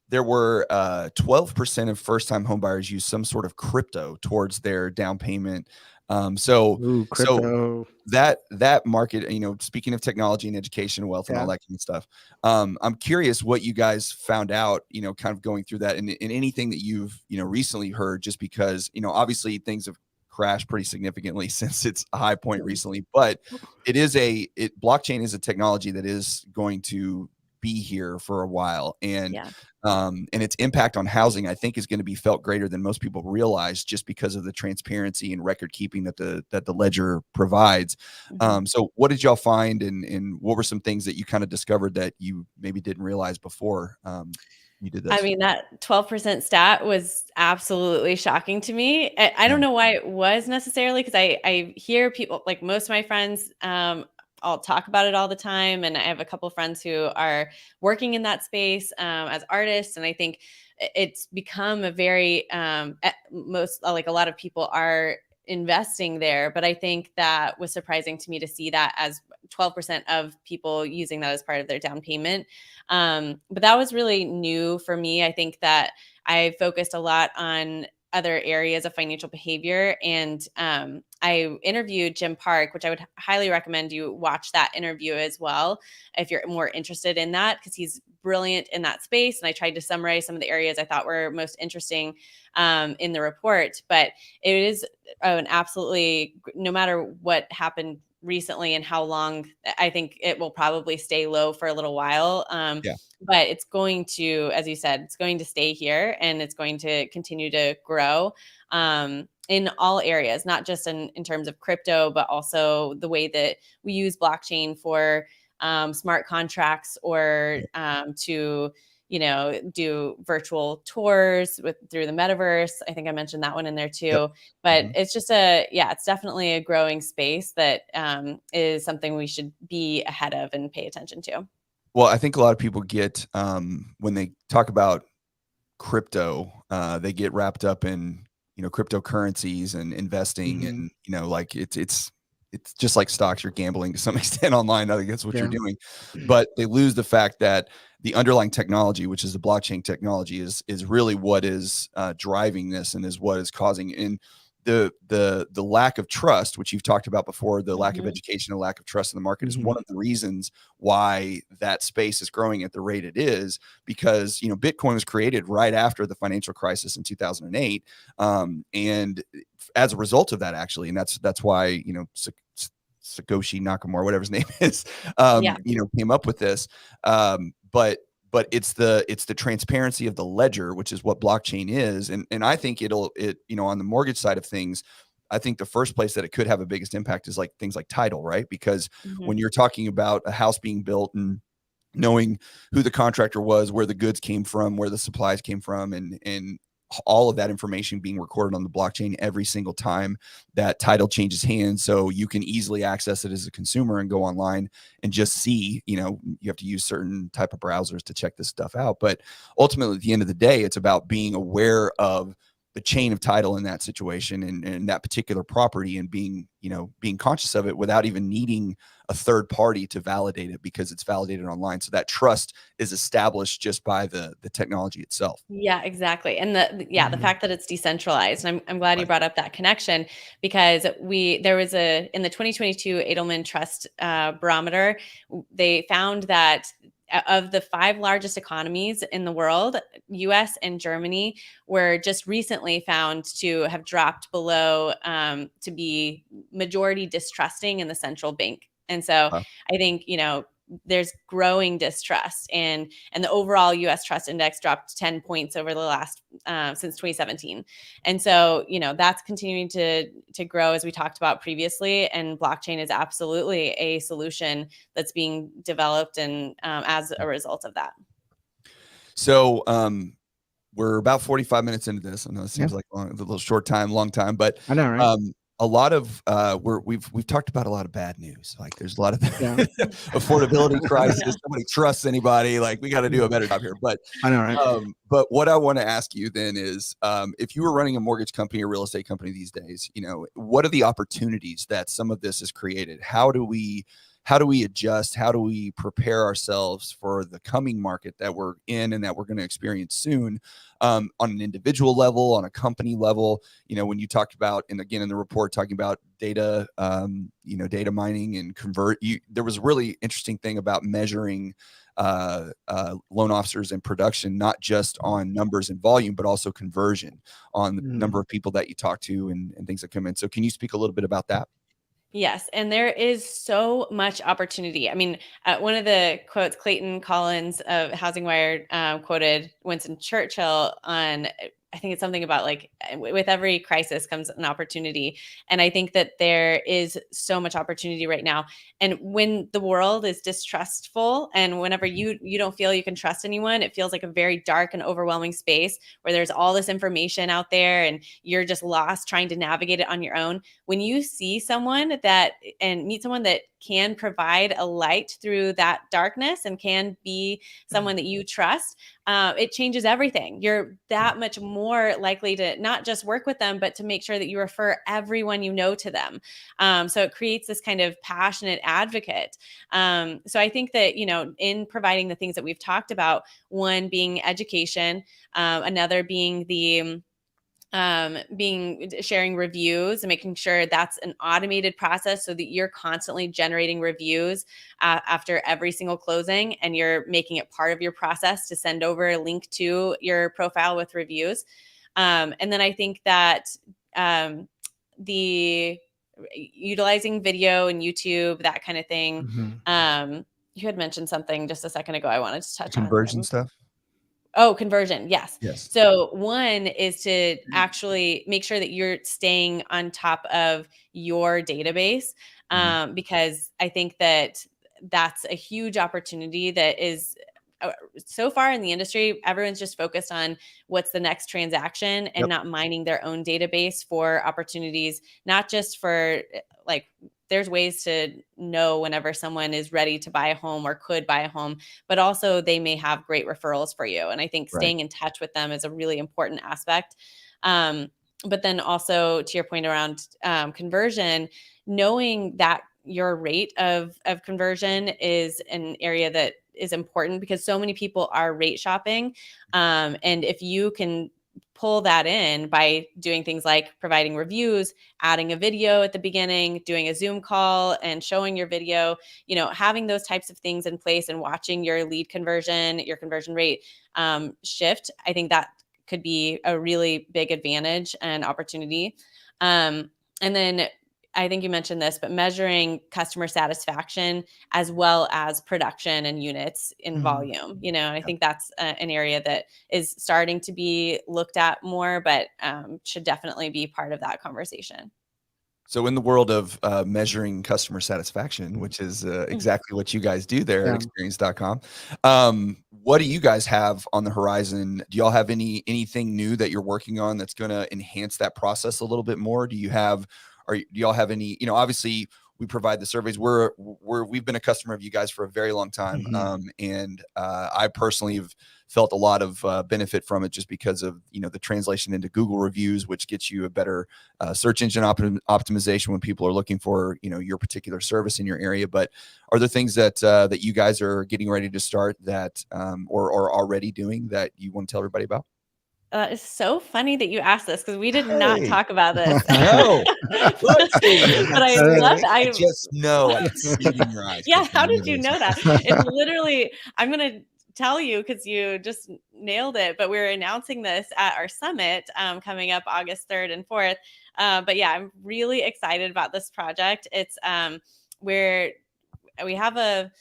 there were 12% of first-time homebuyers use some sort of crypto towards their down payment. Ooh, So crypto. that market, speaking of technology and education, wealth, and all Yeah. that kind of stuff. I'm curious what you guys found out, kind of going through that, and anything that you've, recently heard, just because, obviously things have crashed pretty significantly since its a high point recently, but blockchain is a technology that is going to be here for a while. Yeah. And its impact on housing, I think, is going to be felt greater than most people realize, just because of the transparency and record keeping that the ledger provides. Mhm. So what did y'all find, and what were some things that you kind of discovered that you maybe didn't realize before you did I this? mean, that 12% stat was absolutely shocking to me. I Yeah. don't know why it was necessarily, because I hear people, like most of my friends, I'll talk about it all the time. And I have a couple of friends who are working in that space as artists. And I think it's become a very, like a lot of people are investing there. But I think that was surprising to me to see that as 12% of people using that as part of their down payment. But that was really new for me. I think that I focused a lot on other areas of financial behavior. And I interviewed Jim Park, which I would highly recommend you watch that interview as well, if you're more interested in that, because he's brilliant in that space. And I tried to summarize some of the areas I thought were most interesting in the report. But it is an absolutely, no matter what happened recently and how long, I think it will probably stay low for a little while. Yeah. But it's going to, as you said, it's going to stay here, and it's going to continue to grow in all areas, not just in terms of crypto, but also the way that we use blockchain for smart contracts, or to do virtual tours through the metaverse. I think I mentioned that one in there too. Yep. But Mhm. it's just it's definitely a growing space that is something we should be ahead of and pay attention to. Well, I think a lot of people get, when they talk about crypto, they get wrapped up in, cryptocurrencies and investing, Mhm. and, like it's just like stocks. You're gambling to some extent online. I think that's what you're Yeah. doing, but they lose the fact that the underlying technology, which is the blockchain technology, is really what is driving this, and is what is causing, and the lack of trust, which you've talked about before, the lack of Mhm. education, the lack of trust in the market, is one Mhm. of the reasons why that space is growing at the rate it is. Because Bitcoin was created right after the financial crisis in 2008, and as a result of that, actually, and that's why Satoshi Nakamura, whatever his name is, Yeah. came up with this. But it's the transparency of the ledger, which is what blockchain is. And I think it on the mortgage side of things, I think the first place that it could have a biggest impact is like things like title, right? Because when Mhm. you're talking about a house being built, and knowing who the contractor was, where the goods came from, where the supplies came from, and all of that information being recorded on the blockchain every single time that title changes hands. So you can easily access it as a consumer and go online and just see, you have to use certain type of browsers to check this stuff out. But ultimately, at the end of the day, it's about being aware of the chain of title in that situation and that particular property, and being conscious of it without even needing a third party to validate it, because it's validated online. So that trust is established just by the technology itself. Yeah, exactly. And the fact that it's decentralized. And I'm glad you Right. brought up that connection, because there was in the 2022 Edelman Trust Barometer, they found that of the 5 largest economies in the world, US and Germany were just recently found to have dropped below to be majority distrusting in the central bank. And so Wow. I think, there's growing distrust, and the overall US trust index dropped 10 points over the last since 2017. And so, that's continuing to grow, as we talked about previously, and blockchain is absolutely a solution that's being developed and as a result of that. So we're about 45 minutes into this. I know it seems like a little short time, long time, but I know, right? A lot of we've talked about a lot of bad news. Like there's a lot of affordability crisis. Nobody trusts anybody. Like we got to do a better job here. But I know, right? But what I want to ask you then is, if you were running a mortgage company or real estate company these days, what are the opportunities that some of this has created? How do we adjust? How do we prepare ourselves for the coming market that we're in and that we're going to experience soon, on an individual level, on a company level? When you talked about, and again in the report, talking about data, data mining and there was a really interesting thing about measuring loan officers and production, not just on numbers and volume, but also conversion on the number of people that you talk to and things that come in. So can you speak a little bit about that? Yes. And there is so much opportunity. I mean, one of the quotes, Clayton Collins of Housing Wire quoted Winston Churchill on, I think it's something about like, with every crisis comes an opportunity. And I think that there is so much opportunity right now. And when the world is distrustful, and whenever you don't feel you can trust anyone, it feels like a very dark and overwhelming space where there's all this information out there and you're just lost trying to navigate it on your own. When you see someone and meet someone that can provide a light through that darkness and can be someone that you trust, it changes everything. You're that much more likely to not just work with them, but to make sure that you refer everyone you know to them. So it creates this kind of passionate advocate. So I think that, in providing the things that we've talked about, one being education, another being sharing reviews and making sure that's an automated process so that you're constantly generating reviews after every single closing, and you're making it part of your process to send over a link to your profile with reviews. And then I think that the utilizing video and YouTube, that kind of thing. You had mentioned something just a second ago I wanted to touch on. Conversion stuff. Oh, conversion. Yes. Yes. So one is to actually make sure that you're staying on top of your database, because I think that that's a huge opportunity that is so far in the industry. Everyone's just focused on what's the next transaction and not mining their own database for opportunities, not just for like, there's ways to know whenever someone is ready to buy a home or could buy a home, but also they may have great referrals for you. And I think staying in touch with them is a really important aspect. But then also, to your point around conversion, knowing that your rate of conversion is an area that is important, because so many people are rate shopping. And if you can pull that in by doing things like providing reviews, adding a video at the beginning, doing a Zoom call and showing your video, having those types of things in place and watching your lead conversion, your conversion rate shift, I think that could be a really big advantage and opportunity. And then I think you mentioned this, but measuring customer satisfaction as well as production and units in volume, and I think that's an area that is starting to be looked at more, but should definitely be part of that conversation. So in the world of measuring customer satisfaction, which is exactly what you guys do there at experience.com, what do you guys have on the horizon? Do y'all have anything new that you're working on that's going to enhance that process a little bit more? Do y'all have any, obviously we provide the surveys. We've been a customer of you guys for a very long time. And I personally have felt a lot of benefit from it just because of, the translation into Google reviews, which gets you a better search engine optimization when people are looking for, your particular service in your area. But are there things that you guys are getting ready to start that, or already doing that you want to tell everybody about? It's so funny that you asked this because we did not talk about this. No. But I love it. I just know. I can see it in your eyes. Yeah, how did you know that? It's literally, I'm going to tell you because you just nailed it. But we're announcing this at our summit coming up August 3rd and 4th. But yeah, I'm really excited about this project. It's where we have a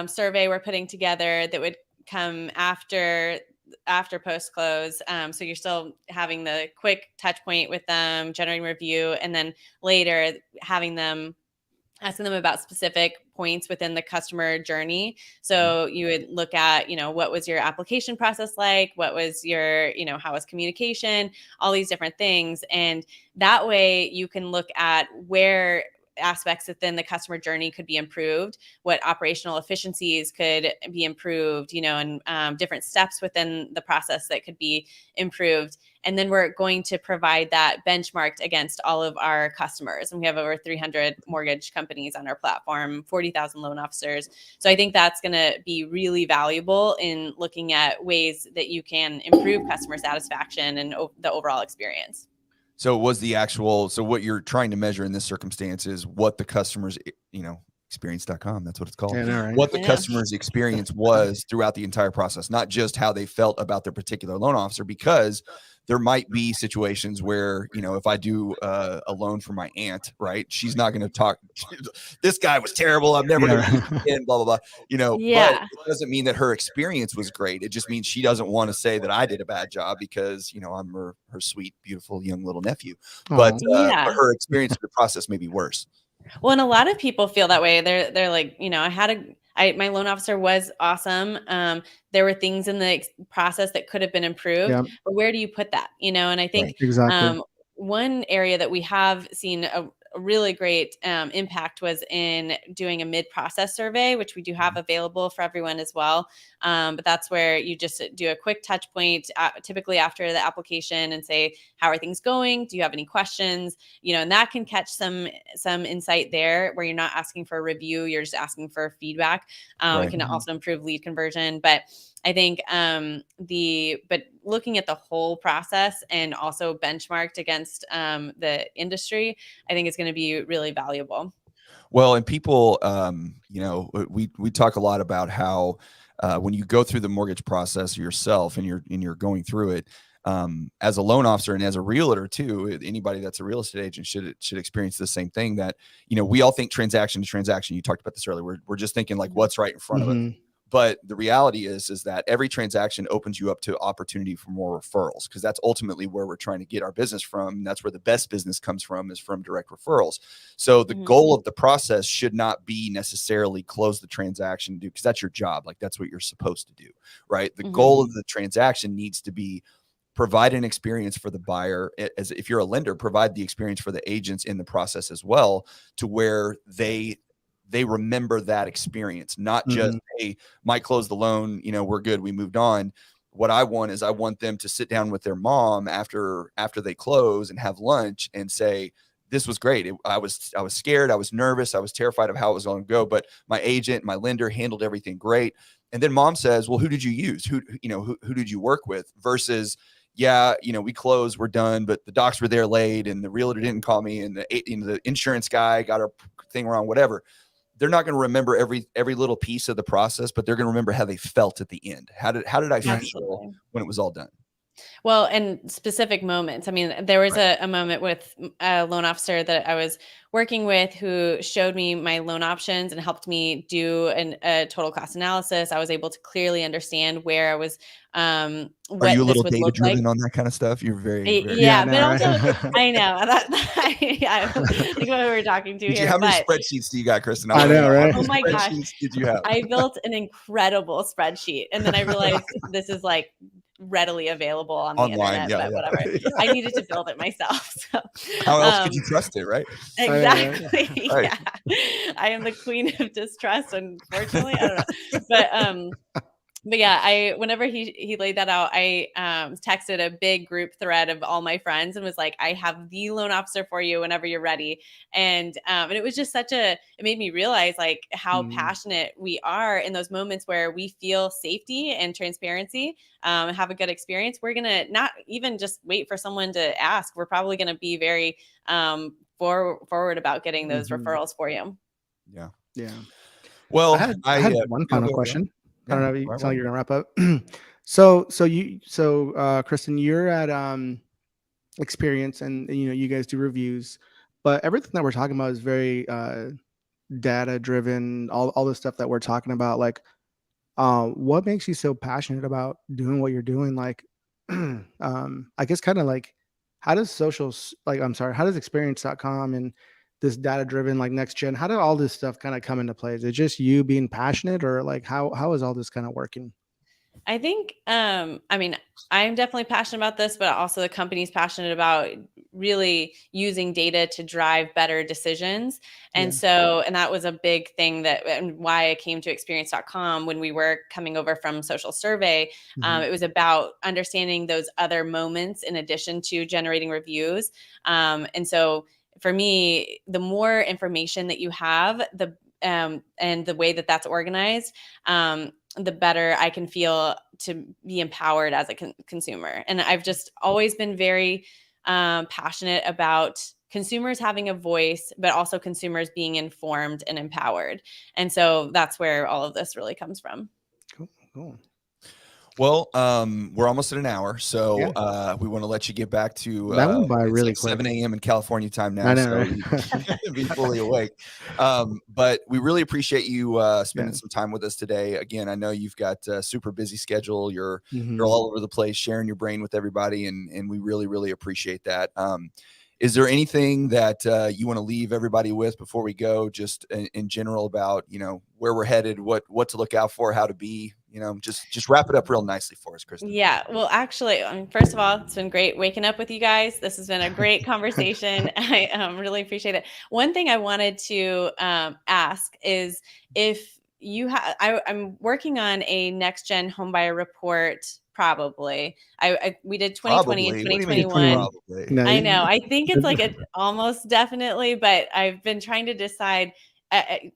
survey we're putting together that would come after post close. So you're still having the quick touch point with them, generating review, and then later asking them about specific points within the customer journey. So you would look at, what was your application process like? What was your, how was communication? All these different things. And that way you can look at where aspects within the customer journey could be improved, what operational efficiencies could be improved, and different steps within the process that could be improved. And then we're going to provide that benchmarked against all of our customers. And we have over 300 mortgage companies on our platform, 40,000 loan officers. So I think that's going to be really valuable in looking at ways that you can improve customer satisfaction and the overall experience. So what you're trying to measure in this circumstance is what the customers, experience.com, that's what it's called. Yeah, right. What the customer's experience was throughout the entire process, not just how they felt about their particular loan officer, because there might be situations where, if I do a loan for my aunt, right, she's not going to talk, this guy was terrible, I'm never going to do it again, blah, blah, blah, but it doesn't mean that her experience was great. It just means she doesn't want to say that I did a bad job because, I'm her sweet, beautiful, young little nephew. But her experience of the process may be worse. Well, and a lot of people feel that way. They're like, my loan officer was awesome. There were things in the process that could have been improved, but where do you put that? And I think one area that we have seen a really great impact was in doing a mid-process survey, which we do have available for everyone as well. But that's where you just do a quick touch point, typically after the application, and say, how are things going? Do you have any questions? And that can catch some insight there where you're not asking for a review, you're just asking for feedback. It can also improve lead conversion. But I think but looking at the whole process and also benchmarked against the industry, I think is going to be really valuable. Well, and people, we talk a lot about how when you go through the mortgage process yourself and you're going through it, as a loan officer and as a realtor too, anybody that's a real estate agent should experience the same thing. That we all think transaction to transaction. You talked about this earlier. We're just thinking like what's right in front of us. But the reality is that every transaction opens you up to opportunity for more referrals, because that's ultimately where we're trying to get our business from. And that's where the best business comes from, is from direct referrals. So the goal of the process should not be necessarily close the transaction, because that's your job. Like that's what you're supposed to do, right? The goal of the transaction needs to be provide an experience for the buyer. As if you're a lender, provide the experience for the agents in the process as well, to where they remember that experience, not just, hey, Mike closed the loan, we're good, we moved on. What I want is I want them to sit down with their mom after they close and have lunch and say, this was great. I was scared. I was nervous. I was terrified of how it was going to go, but my agent, my lender handled everything great. And then mom says, well, who did you use? Who did you work with? Versus, we closed, we're done, but the docs were there late and the realtor didn't call me and the insurance guy got our thing wrong, whatever. They're not going to remember every little piece of the process, but they're going to remember how they felt at the end. How did I feel when it was all done? Well, and specific moments. I mean, there was a moment with a loan officer that I was working with who showed me my loan options and helped me do a total cost analysis. I was able to clearly understand where I was, Are you a what this little would data look like. driven on that kind of stuff? You're very, very. Yeah, I Yeah, but know, also right? I know yeah, like what we were talking to How here, many but spreadsheets do you got, Kristen? I I want to know, know. How right? many oh my gosh, spreadsheets did you have? I built an incredible spreadsheet, and then I realized this is like readily available on the Online, internet, yeah, but yeah. whatever. I needed to build it myself. So, How else could you trust it, right? I know, right? exactly. Right. Yeah. I am the queen of distrust, unfortunately. I don't know. But yeah, whenever he laid that out, I texted a big group thread of all my friends and was like, I have the loan officer for you whenever you're ready. And it was just it made me realize like how passionate we are in those moments where we feel safety and transparency, have a good experience. We're gonna not even just wait for someone to ask. We're probably gonna be very forward about getting those referrals for you. Yeah. Yeah. Well, I had one final question. I don't know. Yeah, You sound like you're gonna wrap up. So Kristin, you're at Experience, and you know you guys do reviews, but everything that we're talking about is very data driven. All the stuff that we're talking about, like, what makes you so passionate about doing what you're doing? Like, I guess kind of like, how does socials, like, I'm sorry, how does experience.com and this data driven, like NextGen, how did all this stuff kind of come into play? Is it just you being passionate, or like, how is all this kind of working? I think, I mean, I'm definitely passionate about this, but also the company's passionate about really using data to drive better decisions. And and that was a big thing and why I came to experience.com when we were coming over from Social Survey. It was about understanding those other moments in addition to generating reviews. And so for me, the more information that you have, and the way that that's organized, the better I can feel to be empowered as a consumer. And I've just always been very passionate about consumers having a voice, but also consumers being informed and empowered. And so that's where all of this really comes from. Cool. Well, we're almost at an hour, so we want to let you get back to That went by it's really like quick. 7 a.m. in California time now, I know, so right? you can be fully awake. But we really appreciate you spending some time with us today. Again, I know you've got a super busy schedule. You're all over the place sharing your brain with everybody, and we really, really appreciate that. Is there anything that you want to leave everybody with before we go, just in general about, you know, where we're headed, what to look out for, how to be, you know, just wrap it up real nicely for us, Kristin. Yeah. Well, actually, first of all, it's been great waking up with you guys. This has been a great conversation. I really appreciate it. One thing I wanted to ask is if you have, I'm working on a NextGen homebuyer report. Probably. We did 2020 and Probably. What do you mean 2021. probably? No, I know. I think it's like almost definitely, but I've been trying to decide. I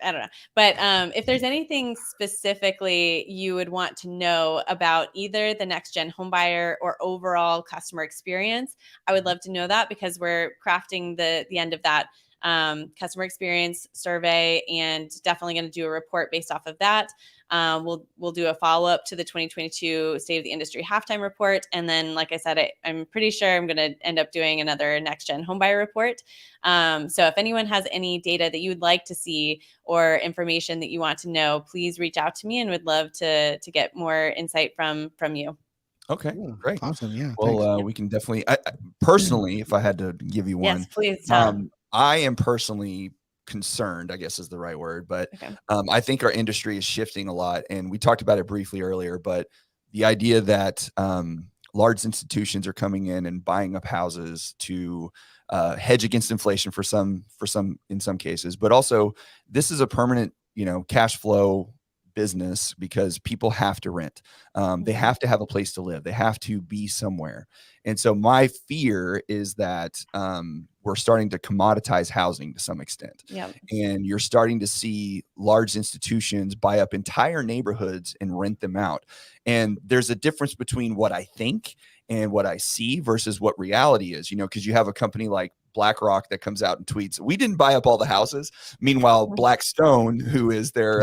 don't know. But if there's anything specifically you would want to know about either the NextGen homebuyer or overall customer experience, I would love to know that, because we're crafting the end of that customer experience survey, and definitely going to do a report based off of that. We'll do a follow-up to the 2022 State of the Industry halftime report. And then, like I said, I'm pretty sure I'm going to end up doing another NextGen homebuyer report. So if anyone has any data that you would like to see or information that you want to know, please reach out to me, and would love to get more insight from you. Okay, great. Awesome. Yeah. Well, we can definitely, personally, if I had to give you one, Yes, please tell. I am personally concerned, I guess is the right word, but Okay. I think our industry is shifting a lot, and we talked about it briefly earlier, but the idea that large institutions are coming in and buying up houses to hedge against inflation for some in some cases, but also this is a permanent, you know, cash flow business, because people have to rent. They have to have a place to live. They have to be somewhere. And so my fear is that we're starting to commoditize housing to some extent. Yep. And you're starting to see large institutions buy up entire neighborhoods and rent them out. And there's a difference between what I think and what I see versus what reality is, you know, because you have a company like BlackRock that comes out and tweets, "We didn't buy up all the houses." Meanwhile, Blackstone, who is their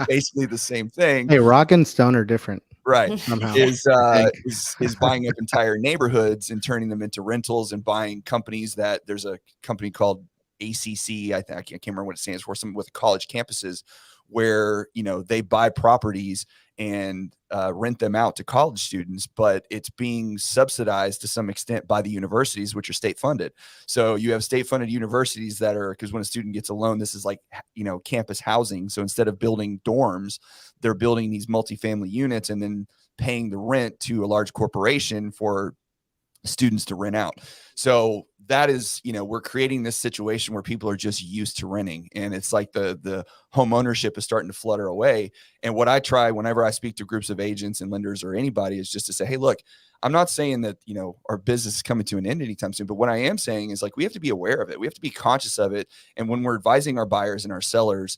basically the same thing. Hey, rock and stone are different. right, somehow. is I think. is buying up entire neighborhoods and turning them into rentals and buying companies that there's a company called ACC. I can't remember what it stands for. Some with college campuses where they buy properties and rent them out to college students, but it's being subsidized to some extent by the universities, which are state funded. So you have state funded universities that are, because when a student gets a loan, this is like, campus housing. So instead of building dorms, they're building these multifamily units and then paying the rent to a large corporation for students to rent out. So that is, we're creating this situation where people are just used to renting, and it's like the home ownership is starting to flutter away. And what I try whenever I speak to groups of agents and lenders or anybody is just to say, hey, look, I'm not saying that, our business is coming to an end anytime soon, but what I am saying is, like, we have to be aware of it. We have to be conscious of it. And when we're advising our buyers and our sellers,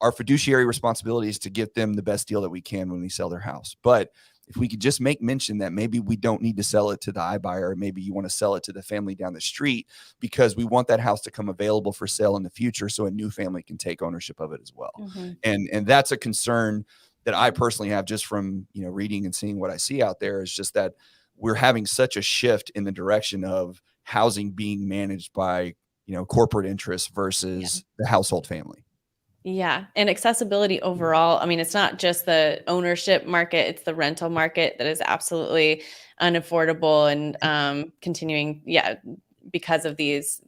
our fiduciary responsibility is to get them the best deal that we can when they sell their house. But if we could just make mention that maybe we don't need to sell it to the iBuyer, or maybe you want to sell it to the family down the street because we want that house to come available for sale in the future so a new family can take ownership of it as well. Mm-hmm. And that's a concern that I personally have just from, reading and seeing what I see out there, is just that we're having such a shift in the direction of housing being managed by, corporate interests versus the household family. Yeah. And accessibility overall. I mean, it's not just the ownership market, it's the rental market that is absolutely unaffordable and continuing, because of these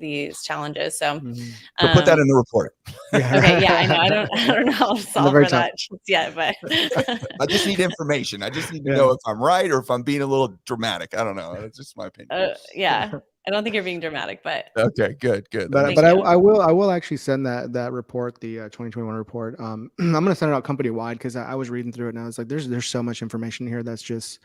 challenges. So, So put that in the report. Okay. Yeah, I know. I don't know how to solve for that yet, but I just need information. I just need to know if I'm right or if I'm being a little dramatic. I don't know. That's just my opinion. Yeah. I don't think you're being dramatic, but okay, good. But I will actually send that report, the 2021 report. I'm going to send it out company wide, because I was reading through it and I was like, there's so much information here that's just.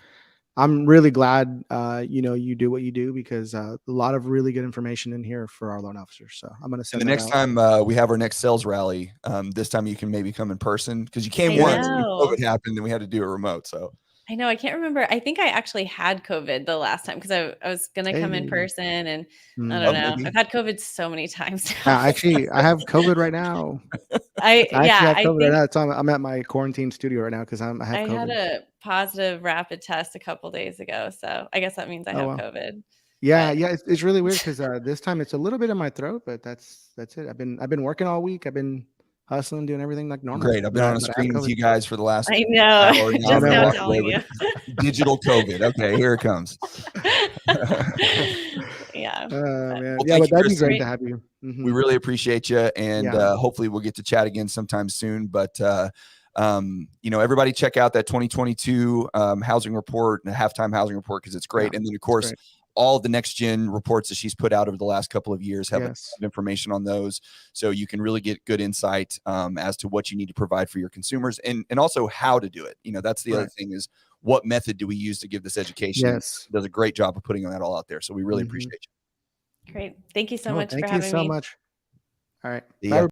I'm really glad you do what you do, because a lot of really good information in here for our loan officers. So I'm going to send. And the next time we have our next sales rally, this time you can maybe come in person, because you came once when COVID happened and we had to do it remote. So. I know. I can't remember. I think I actually had COVID the last time, because I was going to come in person, and I don't know. Maybe. I've had COVID so many times now. Actually, I have COVID right now. I have COVID right now. I'm at my quarantine studio right now because I have COVID. I had a positive rapid test a couple days ago, so I guess that means I have COVID. Yeah, it's really weird because this time it's a little bit in my throat, but that's it. I've been working all week. I've been hustling, doing everything like normal. Great. I've been on a screen with you guys for the last hour now. Just now telling you. Digital COVID. Okay, here it comes. Yeah. Man. Well, but that'd be great to have you. Mm-hmm. We really appreciate you, and hopefully we'll get to chat again sometime soon. But everybody check out that 2022 housing report and the halftime housing report, because it's great. And then of course, all the NextGen reports that she's put out over the last couple of years have information on those. So you can really get good insight as to what you need to provide for your consumers, and also how to do it. That's the other thing, is what method do we use to give this education? Does a great job of putting that all out there. So we really appreciate you. Great. Thank you so much for having me. Thank you so much. All right. Bye.